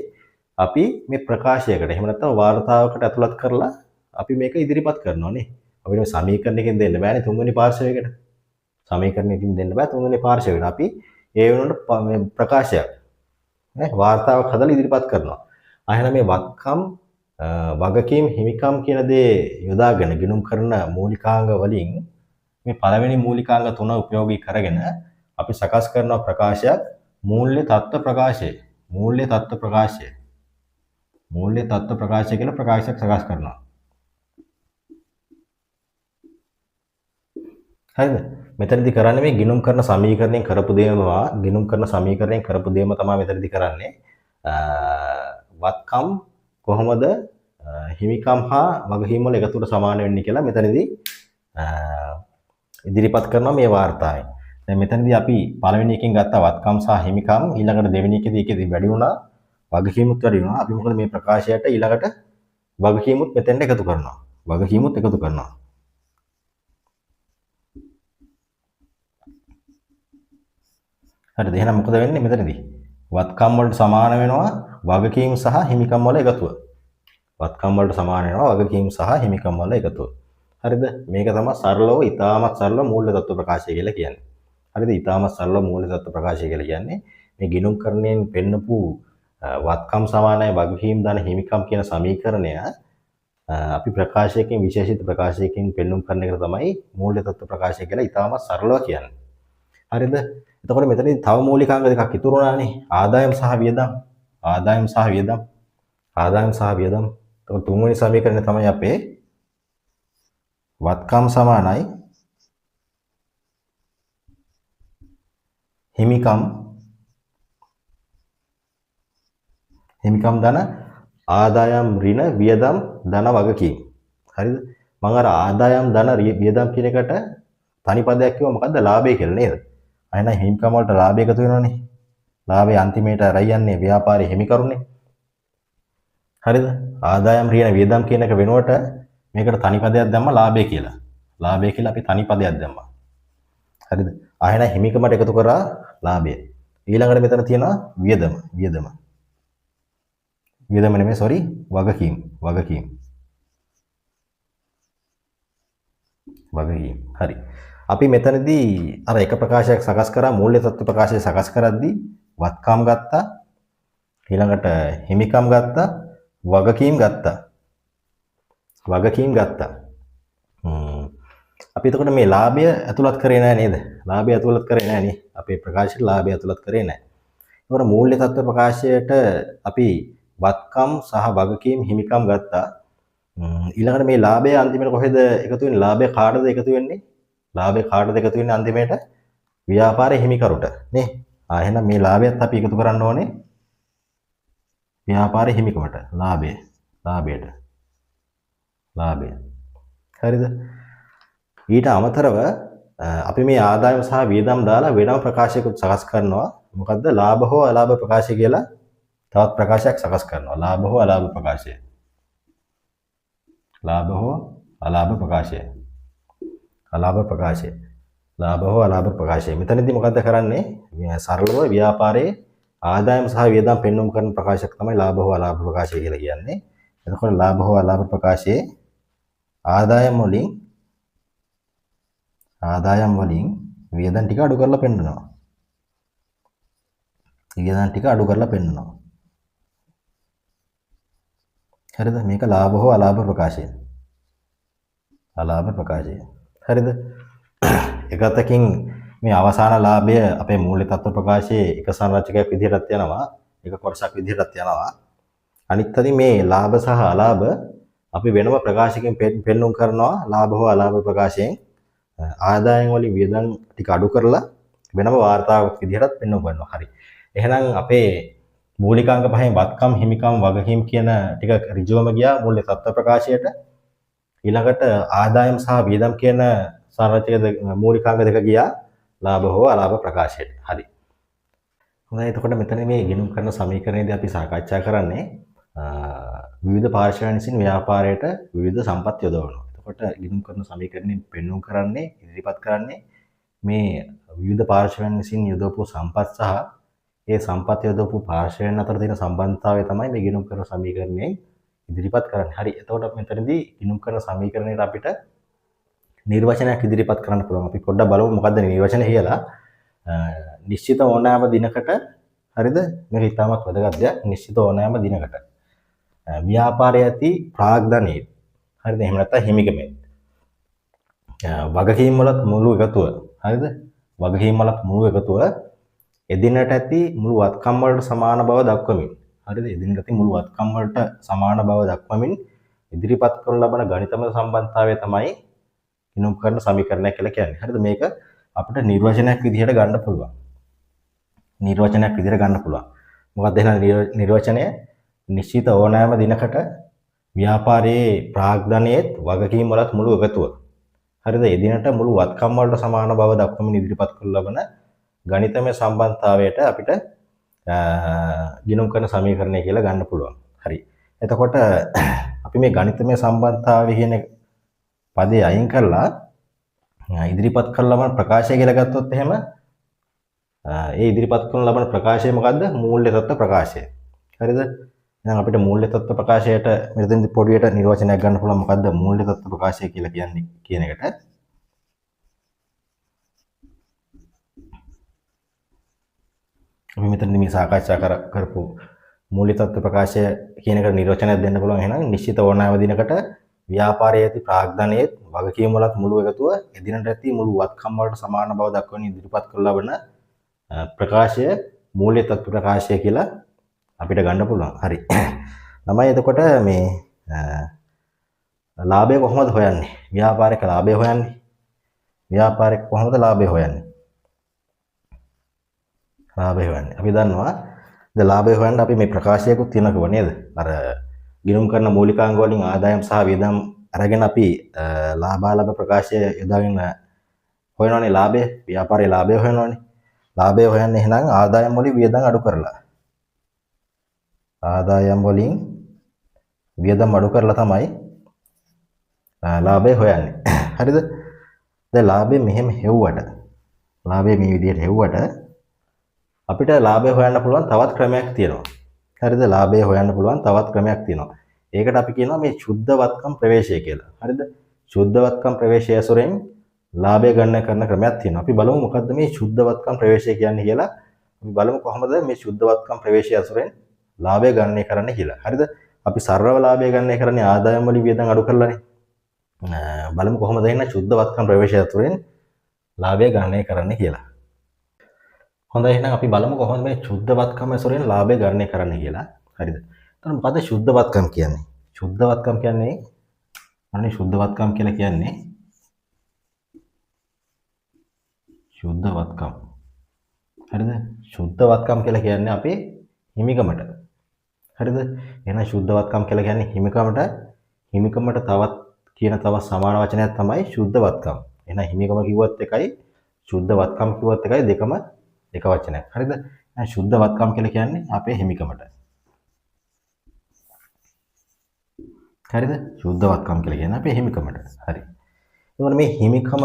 අපි මේ ප්‍රකාශයකට එහෙම නැත්නම් වාර්තාවකට ඇතුළත් කරලා අපි මේක ඉදිරිපත් කරනවා නේ. අපිට මේ සමීකරණයකින් දෙන්න බෑනේ තුන්වෙනි පාර්ශවයකට. සමීකරණයකින් දෙන්න බෑ තුන්වෙනි පාර්ශවයට. අපි ඒ වෙනුවට මේ ප්‍රකාශයක් නේ වාර්තාවක් හදලා ඉදිරිපත් කරනවා. එහෙනම් මේ වත්කම් වගකීම් හිමිකම් කියන දේ යොදාගෙන ගිණුම් කරන මූලිකාංග වලින් මේ පළවෙනි මූලිකාංග තුන උපයෝගී කරගෙන අපි සකස් කරන ප්‍රකාශයක් මූල්‍ය තත්ත්ව ප්‍රකාශය. මූල්‍ය තත්ත්ව ප්‍රකාශය. මූල්‍ය තත්ත්ව ප්‍රකාශය කියලා ප්‍රකාශයක් සකස් කරනවා. හරිද? මෙතනදී කරන්නේ මේ ගිණුම් කරන සමීකරණයෙන් කරපු දේමවා ගිණුම් කරන සමීකරණයෙන් කරපු දේම තමයි මෙතනදී කරන්නේ. වත්කම් කොහොමද හිමිකම් හා වගකීම් වල එකතුවට සමාන වෙන්නේ කියලා මෙතනදී ඉදිරිපත් කරනවා මේ වාර්තාවෙන්. දැන් මෙතනදී අපි පළවෙනි එකෙන් ගත්ත වත්කම් සහ හිමිකම් ඊළඟට දෙවෙනි එකේදී වැඩි වුණා වගකීමුත් වැඩි වුණා. අපි මොකද මේ ප්‍රකාශයට ඊළඟට වගකීමුත් මෙතෙන්ට එකතු කරනවා. වගකීමුත් එකතු කරනවා. හරිද? එහෙනම් මොකද වෙන්නේ මෙතනදී? වත්කම් වලට සමාන වෙනවා වගකීම් සහ හිමිකම් වල එකතුව. වත්කම් වලට සමාන වෙනවා වගකීම් සහ හිමිකම් වල එකතුව. හරිද? මේක තමයි සරලව, ඉතාමත් සරල මූල්‍ය තත්ත්ව ප්‍රකාශය කියලා කියන්නේ. හරිද? ඉතාමත් සරල මූල්‍ය තත්ත්ව ප්‍රකාශය කියලා කියන්නේ මේ ගිණුම් කරණයෙන් පෙන්නපු වත්කම් සමානයි වගකීම් දන හිමිකම් කියන සමීකරණය අපි ප්‍රකාශයකින් විශේෂිත ප්‍රකාශයකින් පෙන්වුම් කරන එක තමයි මූල්‍ය තත්ත්ව ප්‍රකාශය කියලා ඉතාමත් සරලව කියන්නේ. හරිද? එතකොට මෙතනදී තව මූලිකාංග දෙකක් ඉතුරු වුණානේ. ආදායම් සහ වියදම්. ආදායම් සහ වියදම්. ආදායම් සහ වියදම්. එතකොට තුන්වෙනි සමීකරණය තමයි අපේ වත්කම් සමානයි හිමිකම් ධන ආදායම් ඍණ වියදම් ධන වගකීම්. හරිද? මම අර ආදායම් ධන වියදම් කියන එකට තනි පදයක් කිව්වා මොකද්ද? ලාභය කියලා නේද? අයන හිමිකම් වලට ලාභය එකතු වෙනවනේ. ලාභය අන්තිමේට රැයන්නේ ව්‍යාපාරයේ හිමිකරුනේ. හරිද? ආදායම් ඍණ වියදම් කියන එක වෙනුවට මේකට තනි පදයක් දැම්මා ලාභය කියලා. ලාභය කියලා අපි තනි පදයක් දැම්මා. හරිද? ආයෙන හිමිකමට එකතු කරා ලාභය. ඊළඟට මෙතන තියෙනවා වියදම. වියදම නෙමෙයි sorry වගකීම්. හරි. අපි මෙතනදී අර එක ප්‍රකාශයක් සකස් කරා මූල්‍ය තත්ත්ව ප්‍රකාශය සකස් කරද්දී වත්කම් ගත්තා. ඊළඟට හිමිකම් ගත්තා. වගකීම් ගත්තා. අපි එතකොට මේ ලාභය ඇතුළත් කරේ නැහැ නේද? ලාභය ඇතුළත් කරේ නැහැ නේ. අපේ ප්‍රකාශයට ලාභය ඇතුළත් කරේ නැහැ. ඒකට මූල්‍ය තත්ත්ව ප්‍රකාශයට අපි වත්කම් සහ වගකීම් හිමිකම් ගත්තා. ඊළඟට මේ ලාභය අන්තිමට කොහෙද එකතු වෙන්නේ? ලාභය කාටද එකතු වෙන්නේ? ලාභය කාටද එකතු වෙන්නේ අන්තිමට? ව්‍යාපාරයේ හිමිකරුට නේ. එහෙනම් මේ ලාභයත් අපි එකතු කරන්න ඕනේ ව්‍යාපාරයේ හිමිකමට. ලාභය. හරිද? ඊට අමතරව අපි මේ ආදායම සහ වියදම් දාලා වෙනම ප්‍රකාශයකට සකස් කරනවා. මොකද්ද? ලාභ හෝ අලාභ ප්‍රකාශය කියලා තවත් ප්‍රකාශයක් සකස් කරනවා. ලාභ හෝ අලාභ ප්‍රකාශය. ලාභ හෝ අලාභ ප්‍රකාශය. මෙතනදී මොකද්ද කරන්නේ? සරලව ව්‍යාපාරයේ ආදායම සහ වියදම් පෙන්වුම් කරන ප්‍රකාශයක් තමයි ලාභ හෝ අලාභ ප්‍රකාශය කියලා කියන්නේ. එතකොට ලාභ හෝ අලාභ ප්‍රකාශයේ ආදායම් වලින් වියදම් ටික අඩු කරලා පෙන්නනවා. හරිද? මේක ලාභ හෝ අලාභ ප්‍රකාශය. හරිද? එක අතකින් මේ අවසාන ලාභය අපේ මූල්‍ය තත්ත්ව ප්‍රකාශයේ එක සංරචකයක් විදිහටත් යනවා, එක කොටසක් විදිහටත් යනවා. අනිත් අතින් මේ ලාභ සහ අලාභ අපි වෙනම ප්‍රකාශයකින් පෙන්නුම් කරනවා. ලාභ හෝ අලාභ ප්‍රකාශයෙන් ආදායම් වලින් වියදම් ටික අඩු කරලා වෙනම වාර්තාවක් විදිහටත් පෙන්වන්න කරනවා. හරි. එහෙනම් අපේ මූලිකාංග පහෙන් වත්කම්, හිමිකම්, වගකීම් කියන ටික ඍජුවම ගියා මූල්‍ය තත්ත්ව ප්‍රකාශයට. ඊළඟට ආදායම් සහ වියදම් කියන සංරචක මූලිකාංග දෙක ගියා ලාභ හෝ අලාභ ප්‍රකාශයට. හරි. හොඳයි. එතකොට මෙතන මේ ගිණුම් කරන සමීකරණයේදී අපි සාකච්ඡා කරන්නේ විවිධ පාර්ශ්වයන් විසින් ව්‍යාපාරයට විවිධ සම්පත් යොදවනවා. එතකොට ගිණුම් කරන සමීකරණයෙන් පෙන්වුම් කරන්නේ, ඉදිරිපත් කරන්නේ මේ විවිධ පාර්ශ්වයන් විසින් යොදවපු සම්පත් සහ ඒ සම්පත් යොදවපු පාර්ශ්වයන් අතර තියෙන සම්බන්ධතාවය තමයි මේ ගිණුම් කරන සමීකරණයෙන් ඉදිරිපත් කරන්නේ. හරි. එතකොට මෙතනදී ගිණුම් කරන සමීකරණයට අපිට නිර්වචනයක් ඉදිරිපත් කරන්න පුළුවන්. අපි පොඩ්ඩක් බලමු මොකද්ද නිර්වචනය කියලා. නිශ්චිත ඕනෑම දිනකට, හරිද? මේක ඉතාමත් වැදගත් දෙයක්. නිශ්චිත ඕනෑම දිනකට ව්‍යාපාරයේ ඇති ප්‍රාග්ධනයේ, හරිද? එහෙම නැත්නම් හිමිකමෙන් වගකීම් වලත් මුළු එකතුව, හරිද? වගකීම් වලත් මුළු එකතුව එදිනට ඇති මුළු වත්කම් වලට සමාන බව දක්වමින්, හරිද? එදිනට ඇති මුළු වත්කම් වලට සමාන බව දක්වමින් ඉදිරිපත් කරන ලබන ගණිතමය සම්බන්ධතාවය තමයි ගිණුම් කරන සමීකරණය කියලා කියන්නේ. හරිද? මේක අපිට නිර්වචනයක් විදිහට ගන්න පුළුවන්. නිර්වචනයක් විදිහට ගන්න පුළුවන්. මොකක්ද එහෙනම් නිර්වචනය? නිශ්චිත ඕනෑම දිනකට ව්‍යාපාරයේ ප්‍රාග්ධනයේත් වගකීම් වලත් මුළු එකතුව, හරිද? එදිනට මුළු වත්කම් වලට සමාන බව දක්වමින් ඉදිරිපත් කරන ලබන ගණිතමය සම්බන්ධතාවයට අපිට ගිණුම් කරන සමීකරණය කියලා ගන්න පුළුවන්. හරි. එතකොට අපි මේ ගණිතමය සම්බන්ධතාවය කියන පදේ අයින් කරලා ඉදිරිපත් කරන ලබන ප්‍රකාශය කියලා ගත්තොත් එහෙම ඒ ඉදිරිපත් කරන ලබන ප්‍රකාශය මොකද්ද? මූල්‍ය තත්ත්ව ප්‍රකාශය. හරිද? එහෙනම් අපිට මූල්‍ය තත්ත්ව ප්‍රකාශයට මෙතනදි පොඩියට නිර්වචනයක් ගන්න පුළුවන්. මොකද්ද මූල්‍ය තත්ත්ව ප්‍රකාශය කියලා කියන්නේ කියන එකට. අපි මෙතනදි මේ සාකච්ඡා කරපු මූල්‍ය තත්ත්ව ප්‍රකාශය කියන එකට නිර්වචනයක් දෙන්න පුළුවන්. එහෙනම් නිශ්චිත ඕනෑම දිනකට ව්‍යාපාරයේ ඇති ප්‍රාග්ධනයේ වගකීම් වලත් මුළු එකතුව එදිනට ඇති මුළු වත්කම් වලට සමාන බව දක්වන ඉදිරිපත් කරන ලබන ප්‍රකාශය මූල්‍ය තත්ත්ව ප්‍රකාශය කියලා අපිට ගන්න පුළුවන්. හරි. ළමයි එතකොට මේ ලාභය කොහොමද හොයන්නේ? ව්‍යාපාරික ලාභය හොයන්නේ. ව්‍යාපාරික කොහොමද ලාභය හොයන්නේ? ලාභය හොයන්නේ. අපි දන්නවා ද ලාභය හොයන්න අපි මේ ප්‍රකාශයකුත් තියෙනකව නේද? අර ගිණුම් කරන මූලිකාංග වලින් ආදායම් සහ වියදම් අරගෙන අපි ලාභාලාභ ප්‍රකාශය යොදාගෙන හොයනවානේ ලාභය. ව්‍යාපාරයේ ලාභය හොයනවානේ. ලාභය හොයන්නේ එහෙනම් ආදායම් වලින් වියදම් අඩු කරලා. ආදායම් වලින් වියදම් අඩු කරලා තමයි ලාභය හොයන්නේ. හරිද? දැන් ලාභය මෙහෙම හෙව්වට, ලාභය මේ විදිහට හෙව්වට අපිට ලාභය හොයන්න පුළුවන් තවත් ක්‍රමයක් තියෙනවා. හරිද? ලාභය හොයන්න පුළුවන් තවත් ක්‍රමයක් තියෙනවා. ඒකට අපි කියනවා මේ සුද්ධවත්කම් ප්‍රවේශය කියලා. හරිද? සුද්ධවත්කම් ප්‍රවේශය ඇසුරෙන් ලාභය ගණනය කරන ක්‍රමයක් තියෙනවා. අපි බලමු මොකද්ද මේ සුද්ධවත්කම් ප්‍රවේශය කියන්නේ කියලා. අපි බලමු කොහොමද මේ සුද්ධවත්කම් ප්‍රවේශය ඇසුරෙන් ලාභය ගණනය කරන්න කියලා. හරිද? අපි සරලව ලාභය ගණනය කරන්නේ ආදායම් වලින් වියදම් අඩු කරලානේ. බලමු කොහොමද එන්න සුද්ධවත්කම් ප්‍රවේශය ඇසුරෙන් ලාභය ගණනය කරන්න කියලා. හොඳයි. එහෙනම් අපි බලමු කොහොමද මේ සුද්ධවත්කම් ඇසුරෙන් ලාභය ගණනය කරන්න කියලා. හරිද? එතන මොකද්ද සුද්ධවත්කම් කියන්නේ? සුද්ධවත්කම් කියන්නේ අනේ සුද්ධවත්කම් කියලා කියන්නේ සුද්ධවත්කම්. හරිද? සුද්ධවත්කම් කියලා කියන්නේ අපේ හිමිකමට. හරිද? එහෙනම් සුද්ධවත්කම් කියලා කියන්නේ හිමිකමට. හිමිකමට තවත් කියන තවත් සමාන වචනයක් තමයි සුද්ධවත්කම්. එහෙනම් හිමිකම කිව්වත් එකයි සුද්ධවත්කම් කිව්වත් එකයි, දෙකම එක වචනයක්. හරිද? එහෙනම් සුද්ධවත්කම් කියලා කියන්නේ අපේ හිමිකමට. හරිද? සුද්ධවත්කම් කියලා කියන්නේ අපේ හිමිකමට. හරි. එතකොට මේ හිමිකම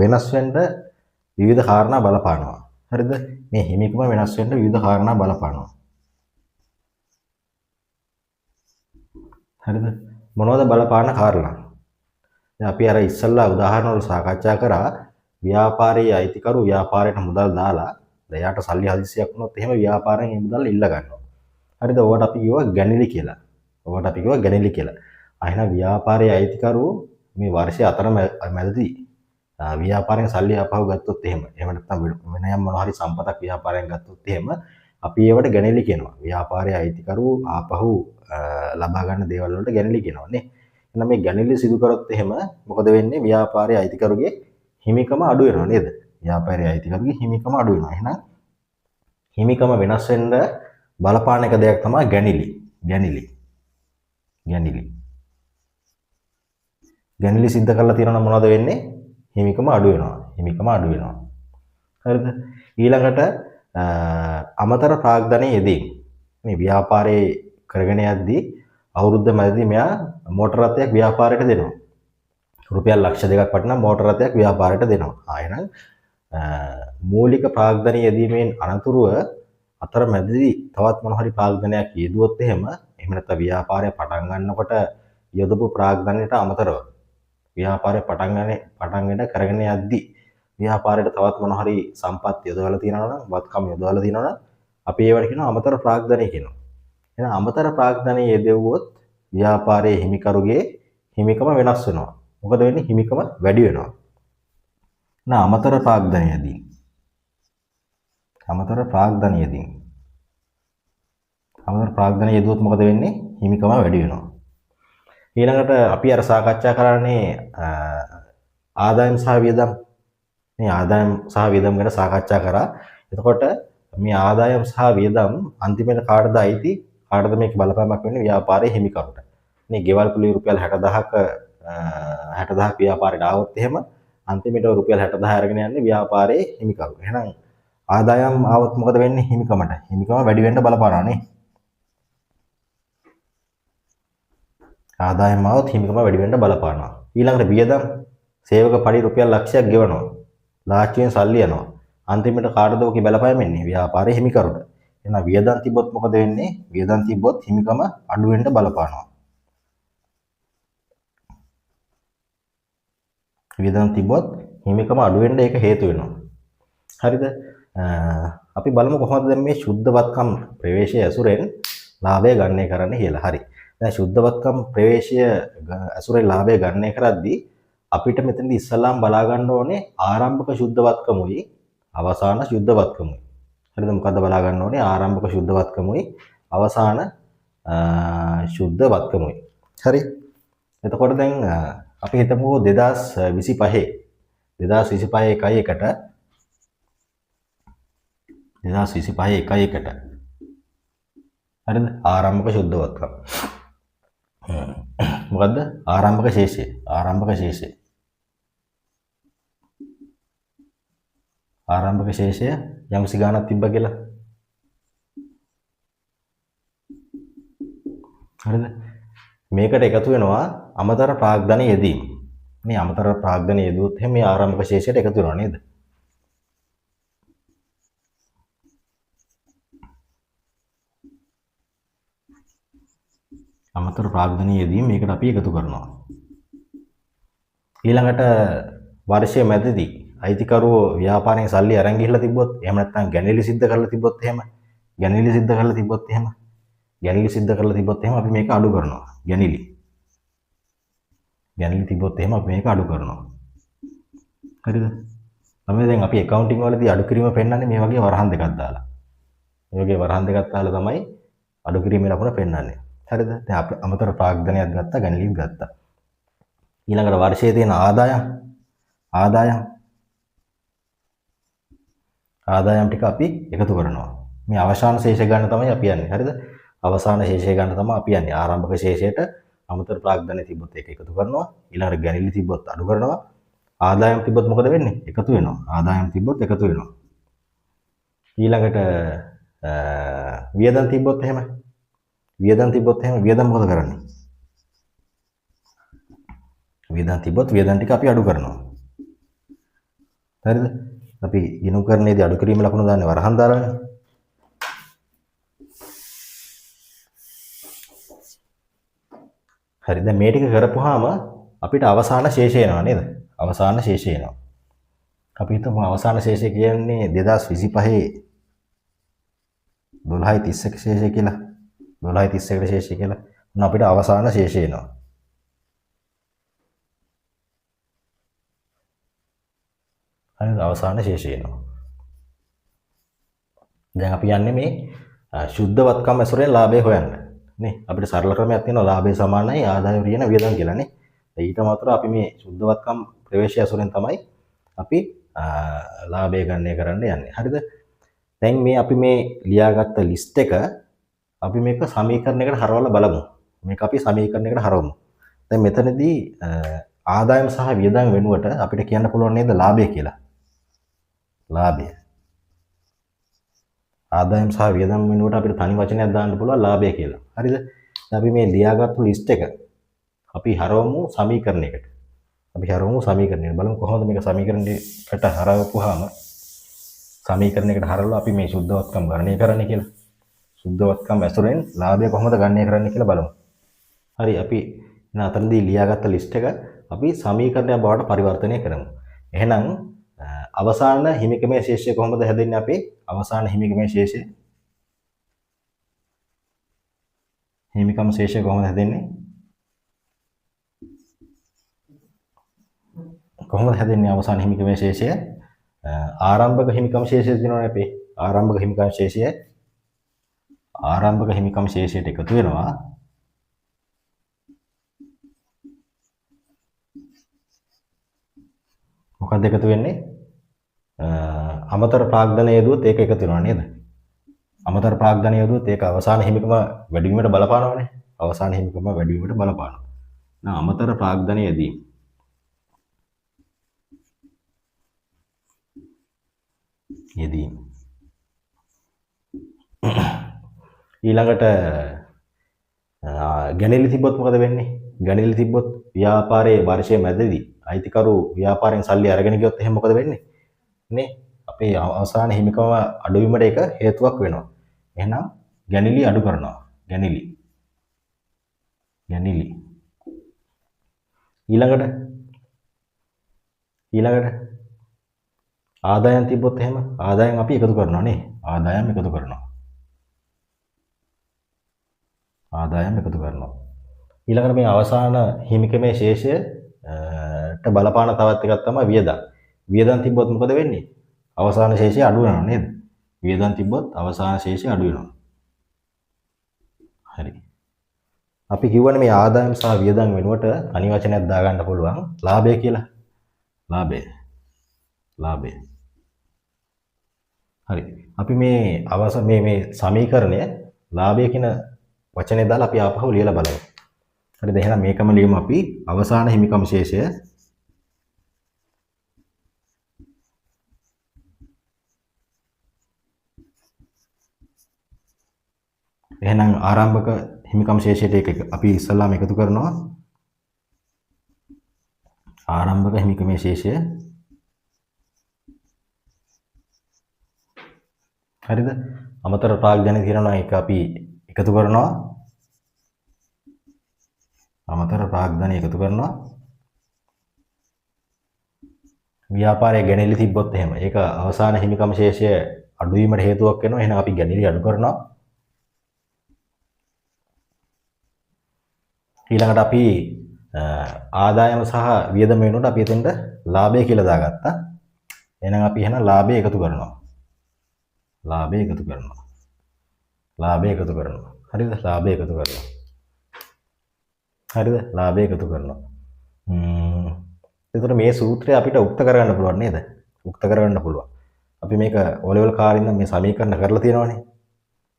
වෙනස් වෙන්න විවිධ කාරණා බලපානවා. හරිද? මේ හිමිකම වෙනස් වෙන්න විවිධ කාරණා බලපානවා. හරිද? මොනවද බලපාන කාරණා? දැන් අපි අර ඉස්සල්ලා උදාහරණ වල සාකච්ඡා කරා ව්‍යාපාරයේ අයිතිකරු ව්‍යාපාරයට මුදල් දාලා එයාට සල්ලි හදිස්සියක් වුණොත් එහෙම ව්‍යාපාරයෙන් ඒ මුදල් ඉල්ල ගන්නවා. හරිද? ඕකට අපි කියවා ගැනිලි කියලා. ඕකට අපි කියවා ගැනිලි කියලා. අහින ව්‍යාපාරයේ අයිතිකරු මේ වර්ෂයේ අතරමැදදී ව්‍යාපාරයෙන් සල්ලි ආපහු ගත්තොත් එහෙම නැත්නම් වෙන යම් මොනවා හරි සම්පතක් ව්‍යාපාරයෙන් ගත්තොත් එහෙම අපි ඒවට ගැනෙලි කියනවා. ව්‍යාපාරයේ අයිතිකරු ආපහු ලබා ගන්න දේවල් වලට ගැනෙලි කියනවා නේ. එහෙනම් මේ ගැනෙලි සිදු කරොත් එහෙම මොකද වෙන්නේ? ව්‍යාපාරයේ අයිතිකරුගේ හිමිකම අඩු වෙනවා නේද? ව්‍යාපාරයේ අයිතිකරුගේ හිමිකම අඩු වෙනවා. එහෙනම් හිමිකම වෙනස් වෙන්න බලපාන එක දෙයක් තමයි ගැනිලි. ගැනිලි සිද්ධ කරලා තියෙනවා නම් මොනවද වෙන්නේ? හිමිකම අඩු වෙනවා. හරිද? ඊළඟට අමතර ප්‍රාග්ධනයේ යෙදීම. මේ ව්‍යාපාරයේ කරගෙන යද්දී අවුරුද්ද මැදදී මෙයා මෝටර රථයක් ව්‍යාපාරයට දෙනවා. රුපියල් ලක්ෂ 2ක් වටිනා මෝටර රථයක් ව්‍යාපාරයට දෙනවා. එහෙනම් මූලික ප්‍රාග්ධනයේ යෙදීමෙන් අනතුරුව අතරමැදදී තවත් මොන හරි ප්‍රාග්ධනයක් යෙදුවොත් එහෙම නැත්නම් ව්‍යාපාරය පටන් ගන්නකොට යොදපු ප්‍රාග්ධනයට අමතරව ව්‍යාපාරය පටන් ගන්න කරගෙන යද්දී ව්‍යාපාරයට තවත් මොන හරි සම්පත් යොදවලා තියෙනවා නම් වත්කම් යොදවලා තියෙනවා නම් අපි ඒවට කියනවා අමතර ප්‍රාග්ධනය කියනවා. එහෙනම් අමතර ප්‍රාග්ධනය යෙදුවොත් ව්‍යාපාරයේ හිමිකරුගේ හිමිකම වෙනස් වෙනවා. මොකද වෙන්නේ? හිමිකම වැඩි වෙනවා. අමතර ප්‍රාග්ධනය යෙදුවොත් මොකද වෙන්නේ? හිමිකම වැඩි වෙනවා. ඊළඟට අපි අර සාකච්ඡා කරන්නේ ආදායම් සහ වියදම්. මේ ආදායම් සහ වියදම් ගැන සාකච්ඡා කරා. එතකොට මේ ආදායම් සහ වියදම් අන්තිමට කාටද අයිති? කාටද මේක බලපෑමක් වෙන්නේ? ව්‍යාපාරයේ හිමිකරුට. මේ ගෙවල් කුලිය රුපියල් 60000ක ව්‍යාපාරයට ආවොත් එහෙම අන්තිමට රුපියල් 60000 අරගෙන යන්නේ ව්‍යාපාරයේ හිමිකරු. එහෙනම් ආදායම් ආවොත් මොකද වෙන්නේ? හිමිකම වැඩි වෙන්න බලපානවා නේ. ආදායම් ආවොත් හිමිකම වැඩි වෙන්න බලපානවා. ඊළඟට වියදම් සේවක පඩි රුපියල් ලක්ෂයක් ගෙවනවා. ලාච්චුවෙන් සල්ලි යනවා. අන්තිමට කාටද ඔකේ බලපෑම එන්නේ? ව්‍යාපාරයේ හිමිකරුට. එහෙනම් වියදම් තිබ්බොත් මොකද වෙන්නේ? වියදම් තිබ්බොත් හිමිකම අඩු වෙන්න බලපානවා. වියදම් තිබ්බොත් හිමිකම අඩු වෙන්න ඒක හේතු වෙනවා. හරිද? අපි බලමු කොහොමද දැන් මේ සුද්ධවත්කම් ප්‍රවේශය ඇසුරෙන් ලාභය ගණනය කරන්න කියලා. හරි. දැන් සුද්ධවත්කම් ප්‍රවේශය ඇසුරේ ලාභය ගණනය කරද්දී අපිට මෙතනදී ඉස්සල්ලාම බලා ගන්න ඕනේ ආරම්භක සුද්ධවත්කමුයි අවසාන සුද්ධවත්කමුයි. හරිද? මොකද්ද බලා ගන්න ඕනේ? ආරම්භක සුද්ධවත්කමුයි අවසාන සුද්ධවත්කමුයි. හරි. එතකොට දැන් අපි හිතමු 2025 1කට හරිද? ආරම්භක සුද්ධවත්කම. මොකද්ද? ආරම්භක ශේෂය. ආරම්භක ශේෂය යම්සි ගානක් තිබ්බා කියලා. හරිද? මේකට එකතු වෙනවා අමතර ප්‍රාග්ධන යෙදීම. මේ අමතර ප්‍රාග්ධන යෙදුවොත් එහෙනම් මේ ආරම්භක ශේෂයට එකතු වෙනවා නේද? අමතර ප්‍රාග්ධන යෙදීම මේකට අපි එකතු කරනවා. ඊළඟට වර්ෂයේ මැදදී අයිතිකරුවෝ ව්‍යාපාරයෙන් සල්ලි අරන් ගිහිල්ලා තිබ්බොත් එහෙම නැත්නම් ගැනෙලි සිද්ධ කරලා තිබ්බොත් එහෙම අපි මේක අඩු කරනවා. ගැනෙලි තිබ්බොත් එහෙම අපි මේක අඩු කරනවා. හරිද? තමයි දැන් අපි accounting වලදී අඩු කිරීම පෙන්වන්නේ මේ වගේ වරහන් දෙකක් දාලා. තමයි අඩු කිරීමේ ලකුණ පෙන්වන්නේ. හරිද? දැන් අපි අමතර ප්‍රාග්ධනයක් ගත්තා, ගැනෙලිත් ගත්තා. ඊළඟට වර්ෂයේ තියෙන ආදායම් ටික අපි එකතු කරනවා. මේ අවසාන ශේෂය ගන්න තමයි අපි යන්නේ. හරිද? අවසාන ශේෂය ගන්න තමයි අපි යන්නේ. ආරම්භක ශේෂයට අමතර ප්‍රාග්ධනය තිබ්බොත් ඒක එකතු කරනවා. ඊළඟට ගැනෙලි තිබ්බොත් අඩු කරනවා. ආදායම් තිබ්බොත් මොකද වෙන්නේ? එකතු වෙනවා. ඊළඟට වියදම් තිබ්බොත් එහෙම වියදම් මොකද කරන්නේ? වියදම් තිබ්බොත් වියදම් ටික අපි අඩු කරනවා. හරිද? අපි ගිණුම් කරන්නේදී අඩු කිරීම ලකුණු දාන්නේ වරහන් දාලානේ. හරි. දැන් මේ ටික කරපුවාම අපිට අවසාන ශේෂය එනවා නේද? අපි හිතමු අවසාන ශේෂය කියන්නේ 2025 12.31 ශේෂය කියලා. 12.31කට ශේෂය කියලා. මොන අපිට අවසාන ශේෂය එනවා. හරිද? අවසාන ශේෂය එනවා. දැන් අපි යන්නේ මේ ශුද්ධවත්කම් ඇසුරෙන් ලාභය හොයන්න. නේ? අපිට සරල ක්‍රමයක් තියෙනවා ලාභය සමානයි ආදාය ඍණ වියදම් කියලා නේ. ඊට අමතරව අපි මේ ශුද්ධවත්කම් ප්‍රවේශය ඇසුරෙන් තමයි අපි ලාභය ගණනය කරන්න යන්නේ. හරිද? දැන් මේ අපි මේ ලියාගත්ත ලිස්ට් එක අපි මේක සමීකරණයකට හරවලා බලමු. මේක අපි සමීකරණයකට හරවමු. දැන් මෙතනදී ආදායම සහ වියදම් වෙනුවට අපිට කියන්න පුළුවන් නේද ලාභය කියලා. ලාභය. ආදායම් සහ වියදම් වෙනුවට අපිට තනි වචනයක් දාන්න පුළුවන් ලාභය කියලා. හරිද? දැන් අපි මේ ලියාගත්තු ලිස්ට් එක අපි හරවමු සමීකරණයකට. අපි හරවමු සමීකරණයකට. බලමු කොහොමද මේක සමීකරණයකට හරවපුවාම සමීකරණයකට හරවලා අපි මේ සුද්ධවත්කම් ගණනය කරන්නේ කියලා. සුද්ධවත්කම් ඇසුරෙන් ලාභය කොහොමද ගණනය කරන්නේ කියලා බලමු. හරි අපි අතනදී ලියාගත්ත ලිස්ට් එක අපි සමීකරණයක් බවට පරිවර්තනය කරමු. එහෙනම් අවසාන හිමිකමේ ශේෂය කොහොමද හැදෙන්නේ අපේ? අවසාන හිමිකමේ ශේෂය. හිමිකම් ශේෂය කොහොමද හැදෙන්නේ? කොහොමද හැදෙන්නේ අවසාන හිමිකමේ ශේෂය? ආරම්භක හිමිකම් ශේෂය දිනවනේ අපේ. ආරම්භක හිමිකම් ශේෂය ආරම්භක හිමිකම් ශේෂයට එකතු වෙනවා. මොකක්ද එකතු වෙන්නේ? අමතර ප්‍රාග්ධනය යෙදුවොත් ඒක එකතු වෙනවා නේද? අමතර ප්‍රාග්ධනය යෙදුවොත් ඒක අවසාන හිමිකම වැඩි වීමට බලපානවානේ. අවසාන හිමිකම වැඩි වීමට බලපානවා. නම් අමතර ප්‍රාග්ධනය යෙදී ඊළඟට ගැණිලි තිබ්බොත් මොකද වෙන්නේ? ගැණිලි තිබ්බොත් ව්‍යාපාරයේ වර්ෂයේ මැදදී අයිතිකරු ව්‍යාපාරයෙන් සල්ලි අරගෙන ගියොත් එහෙනම් මොකද වෙන්නේ? නේ? අපේ අවසාන හිමිකම අඩු වීමට ඒක හේතුවක් වෙනවා. එහෙනම් ගැණිලි අඩු කරනවා. ගැණිලි. ඊළඟට ආදායම් තිබ්බොත් එහෙම ආදායම් අපි එකතු කරනවා නේ. ආදායම් එකතු කරනවා. ඊළඟට මේ අවසාන හිමිකමේ ශේෂයට බලපාන තවත් එකක් තමයි වියදම්. වියදම් තිබ්බොත් මොකද වෙන්නේ? අවසාන ශේෂය අඩු වෙනවා නේද? වියදම් තිබ්බොත් අවසාන ශේෂය අඩු වෙනවා. හරි. අපි කිව්වනේ මේ ආදායම් සහ වියදම් වෙනුවට තනි වචනයක් දාගන්න පුළුවන් ලාභය කියලා. ලාභය. හරි. අපි මේ මේ සමීකරණය ලාභය කියන වචනේ දාලා අපි ආපහු ලියලා බලමු. හරිද? එහෙනම් මේකම ලියමු අපි අවසාන හිමිකම් ශේෂය. එහෙනම් ආරම්භක හිමිකම් ශේෂයට ඒක අපි ඉස්සල්ලාම එකතු කරනවා. ආරම්භක හිමිකමේ ශේෂය. හරිද? අමතර ප්‍රාග්ධනය තියෙනවා ඒක අපි එකතු කරනවා. අමතර ප්‍රාග්ධනය එකතු කරනවා. ව්‍යාපාරයේ ගැණිලි තිබ්බොත් එහෙම ඒක අවසාන හිමිකම් ශේෂය අඩු වීමට හේතුවක් වෙනවා. එහෙනම් අපි ගැණිලි අඩු කරනවා. ඊළඟට අපි ආදායම සහ වියදම වෙනුවට අපි එතෙන්ට ලාභය කියලා දාගත්තා. එහෙනම් අපි ලාභය එකතු කරනවා. හරිද? ලාභය එකතු කරනවා. එතකොට මේ සූත්‍රය අපිට උක්ත කරගන්න පුළුවන් නේද? අපි මේක O-level කාලේ ඉඳන් මේ සමීකරණ කරලා තියෙනවානේ.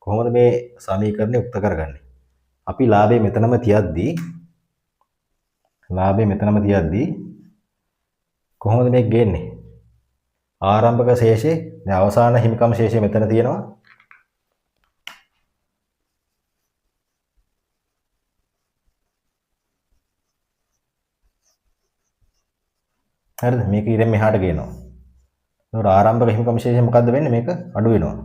කොහොමද මේ සමීකරණය උක්ත කරගන්නේ? අපි ලාභය මෙතනම තියද්දී කොහොමද මේක ගේන්නේ? ආරම්භක ශේෂේ දැන් අවසාන හිමිකම් ශේෂය මෙතන තියෙනවා. හරිද? මේක ඊටම මෙහාට ගේනවා. ඒතකොට ආරම්භක හිමිකම් ශේෂය මොකද්ද වෙන්නේ? මේක අඩු වෙනවා.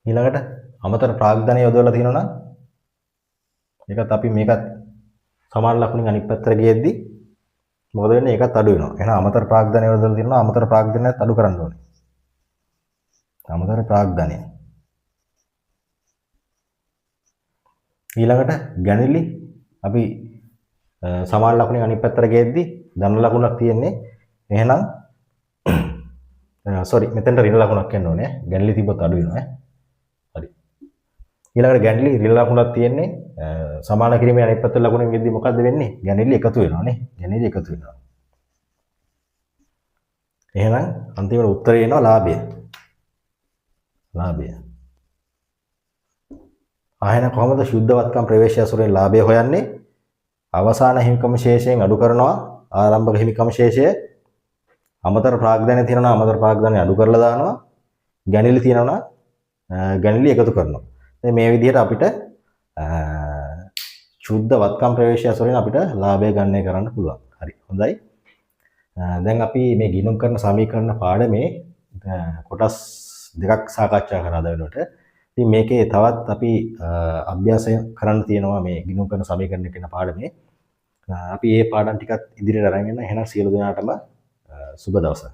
ඊළඟට අමතර ප්‍රාග්ධනය යොදවලා තියෙනවා නම් ඒකත් අපි මේකත් සමාන ලකුණින් අනිත් පැත්තට ගියද්දි මොකද වෙන්නේ? ඒකත් අඩු වෙනවා. එහෙනම් අමතර ප්‍රාග්ධනය යොදවලා තියෙනවා. අමතර ප්‍රාග්ධනයත් අඩු කරන්න ඕනේ. අමතර ප්‍රාග්ධනය. ඊළඟට ගැණිලි අපි සමාන ලකුණේ අනිත් පැත්තට ගෙද්දි ධන ලකුණක් තියෙන්නේ. එහෙනම් sorry මෙතනට ඍණ ලකුණක් එන්න ඕනේ. ගැණිලි තිබ්බොත් අඩු වෙනවා. හරි. ඊළඟට ගැණිලි ඍණ ලකුණක් තියෙන්නේ. සමාන කිරීමේ අනිත් පැත්තට ලකුණෙන් ගෙද්දි මොකද්ද වෙන්නේ? ගැණිලි එකතු වෙනවා නේ. ගැණිලි එකතු වෙනවා. එහෙනම් අන්තිමට උත්තරේ එනවා ලාභය. ලාභය. ආයෙන කොහොමද ශුද්ධවත්කම් ප්‍රවේශය අසුරෙන් ලාභය හොයන්නේ? අවසාන හිමිකම ශේෂයෙන් අඩු කරනවා ආරම්භක හිමිකම ශේෂය. අමතර ප්‍රාග්ධනය තියෙනවා අමතර ප්‍රාග්ධනය අඩු කරලා දානවා. ගැණිලි තියෙනවා ගැණිලි එකතු කරනවා. දැන් මේ විදිහට අපිට ශුද්ධවත්කම් ප්‍රවේශය අසුරෙන් අපිට ලාභය ගණනය කරන්න පුළුවන්. හරි. හොඳයි. දැන් අපි මේ ගිණුම් කරන සමීකරණ පාඩමේ කොටස් දෙකක් සාකච්ඡා කරා වෙනකොට. ඉතින් මේකේ තවත් අපි අභ්‍යාසය කරන්න තියෙනවා මේ ගිණුම් කරන සමීකරණ කියන පාඩමේ. අපි මේ පාඩම් ටිකත් ඉදිරියට අරගෙන එහෙනම් සියලු දෙනාටම සුබ දවසක්.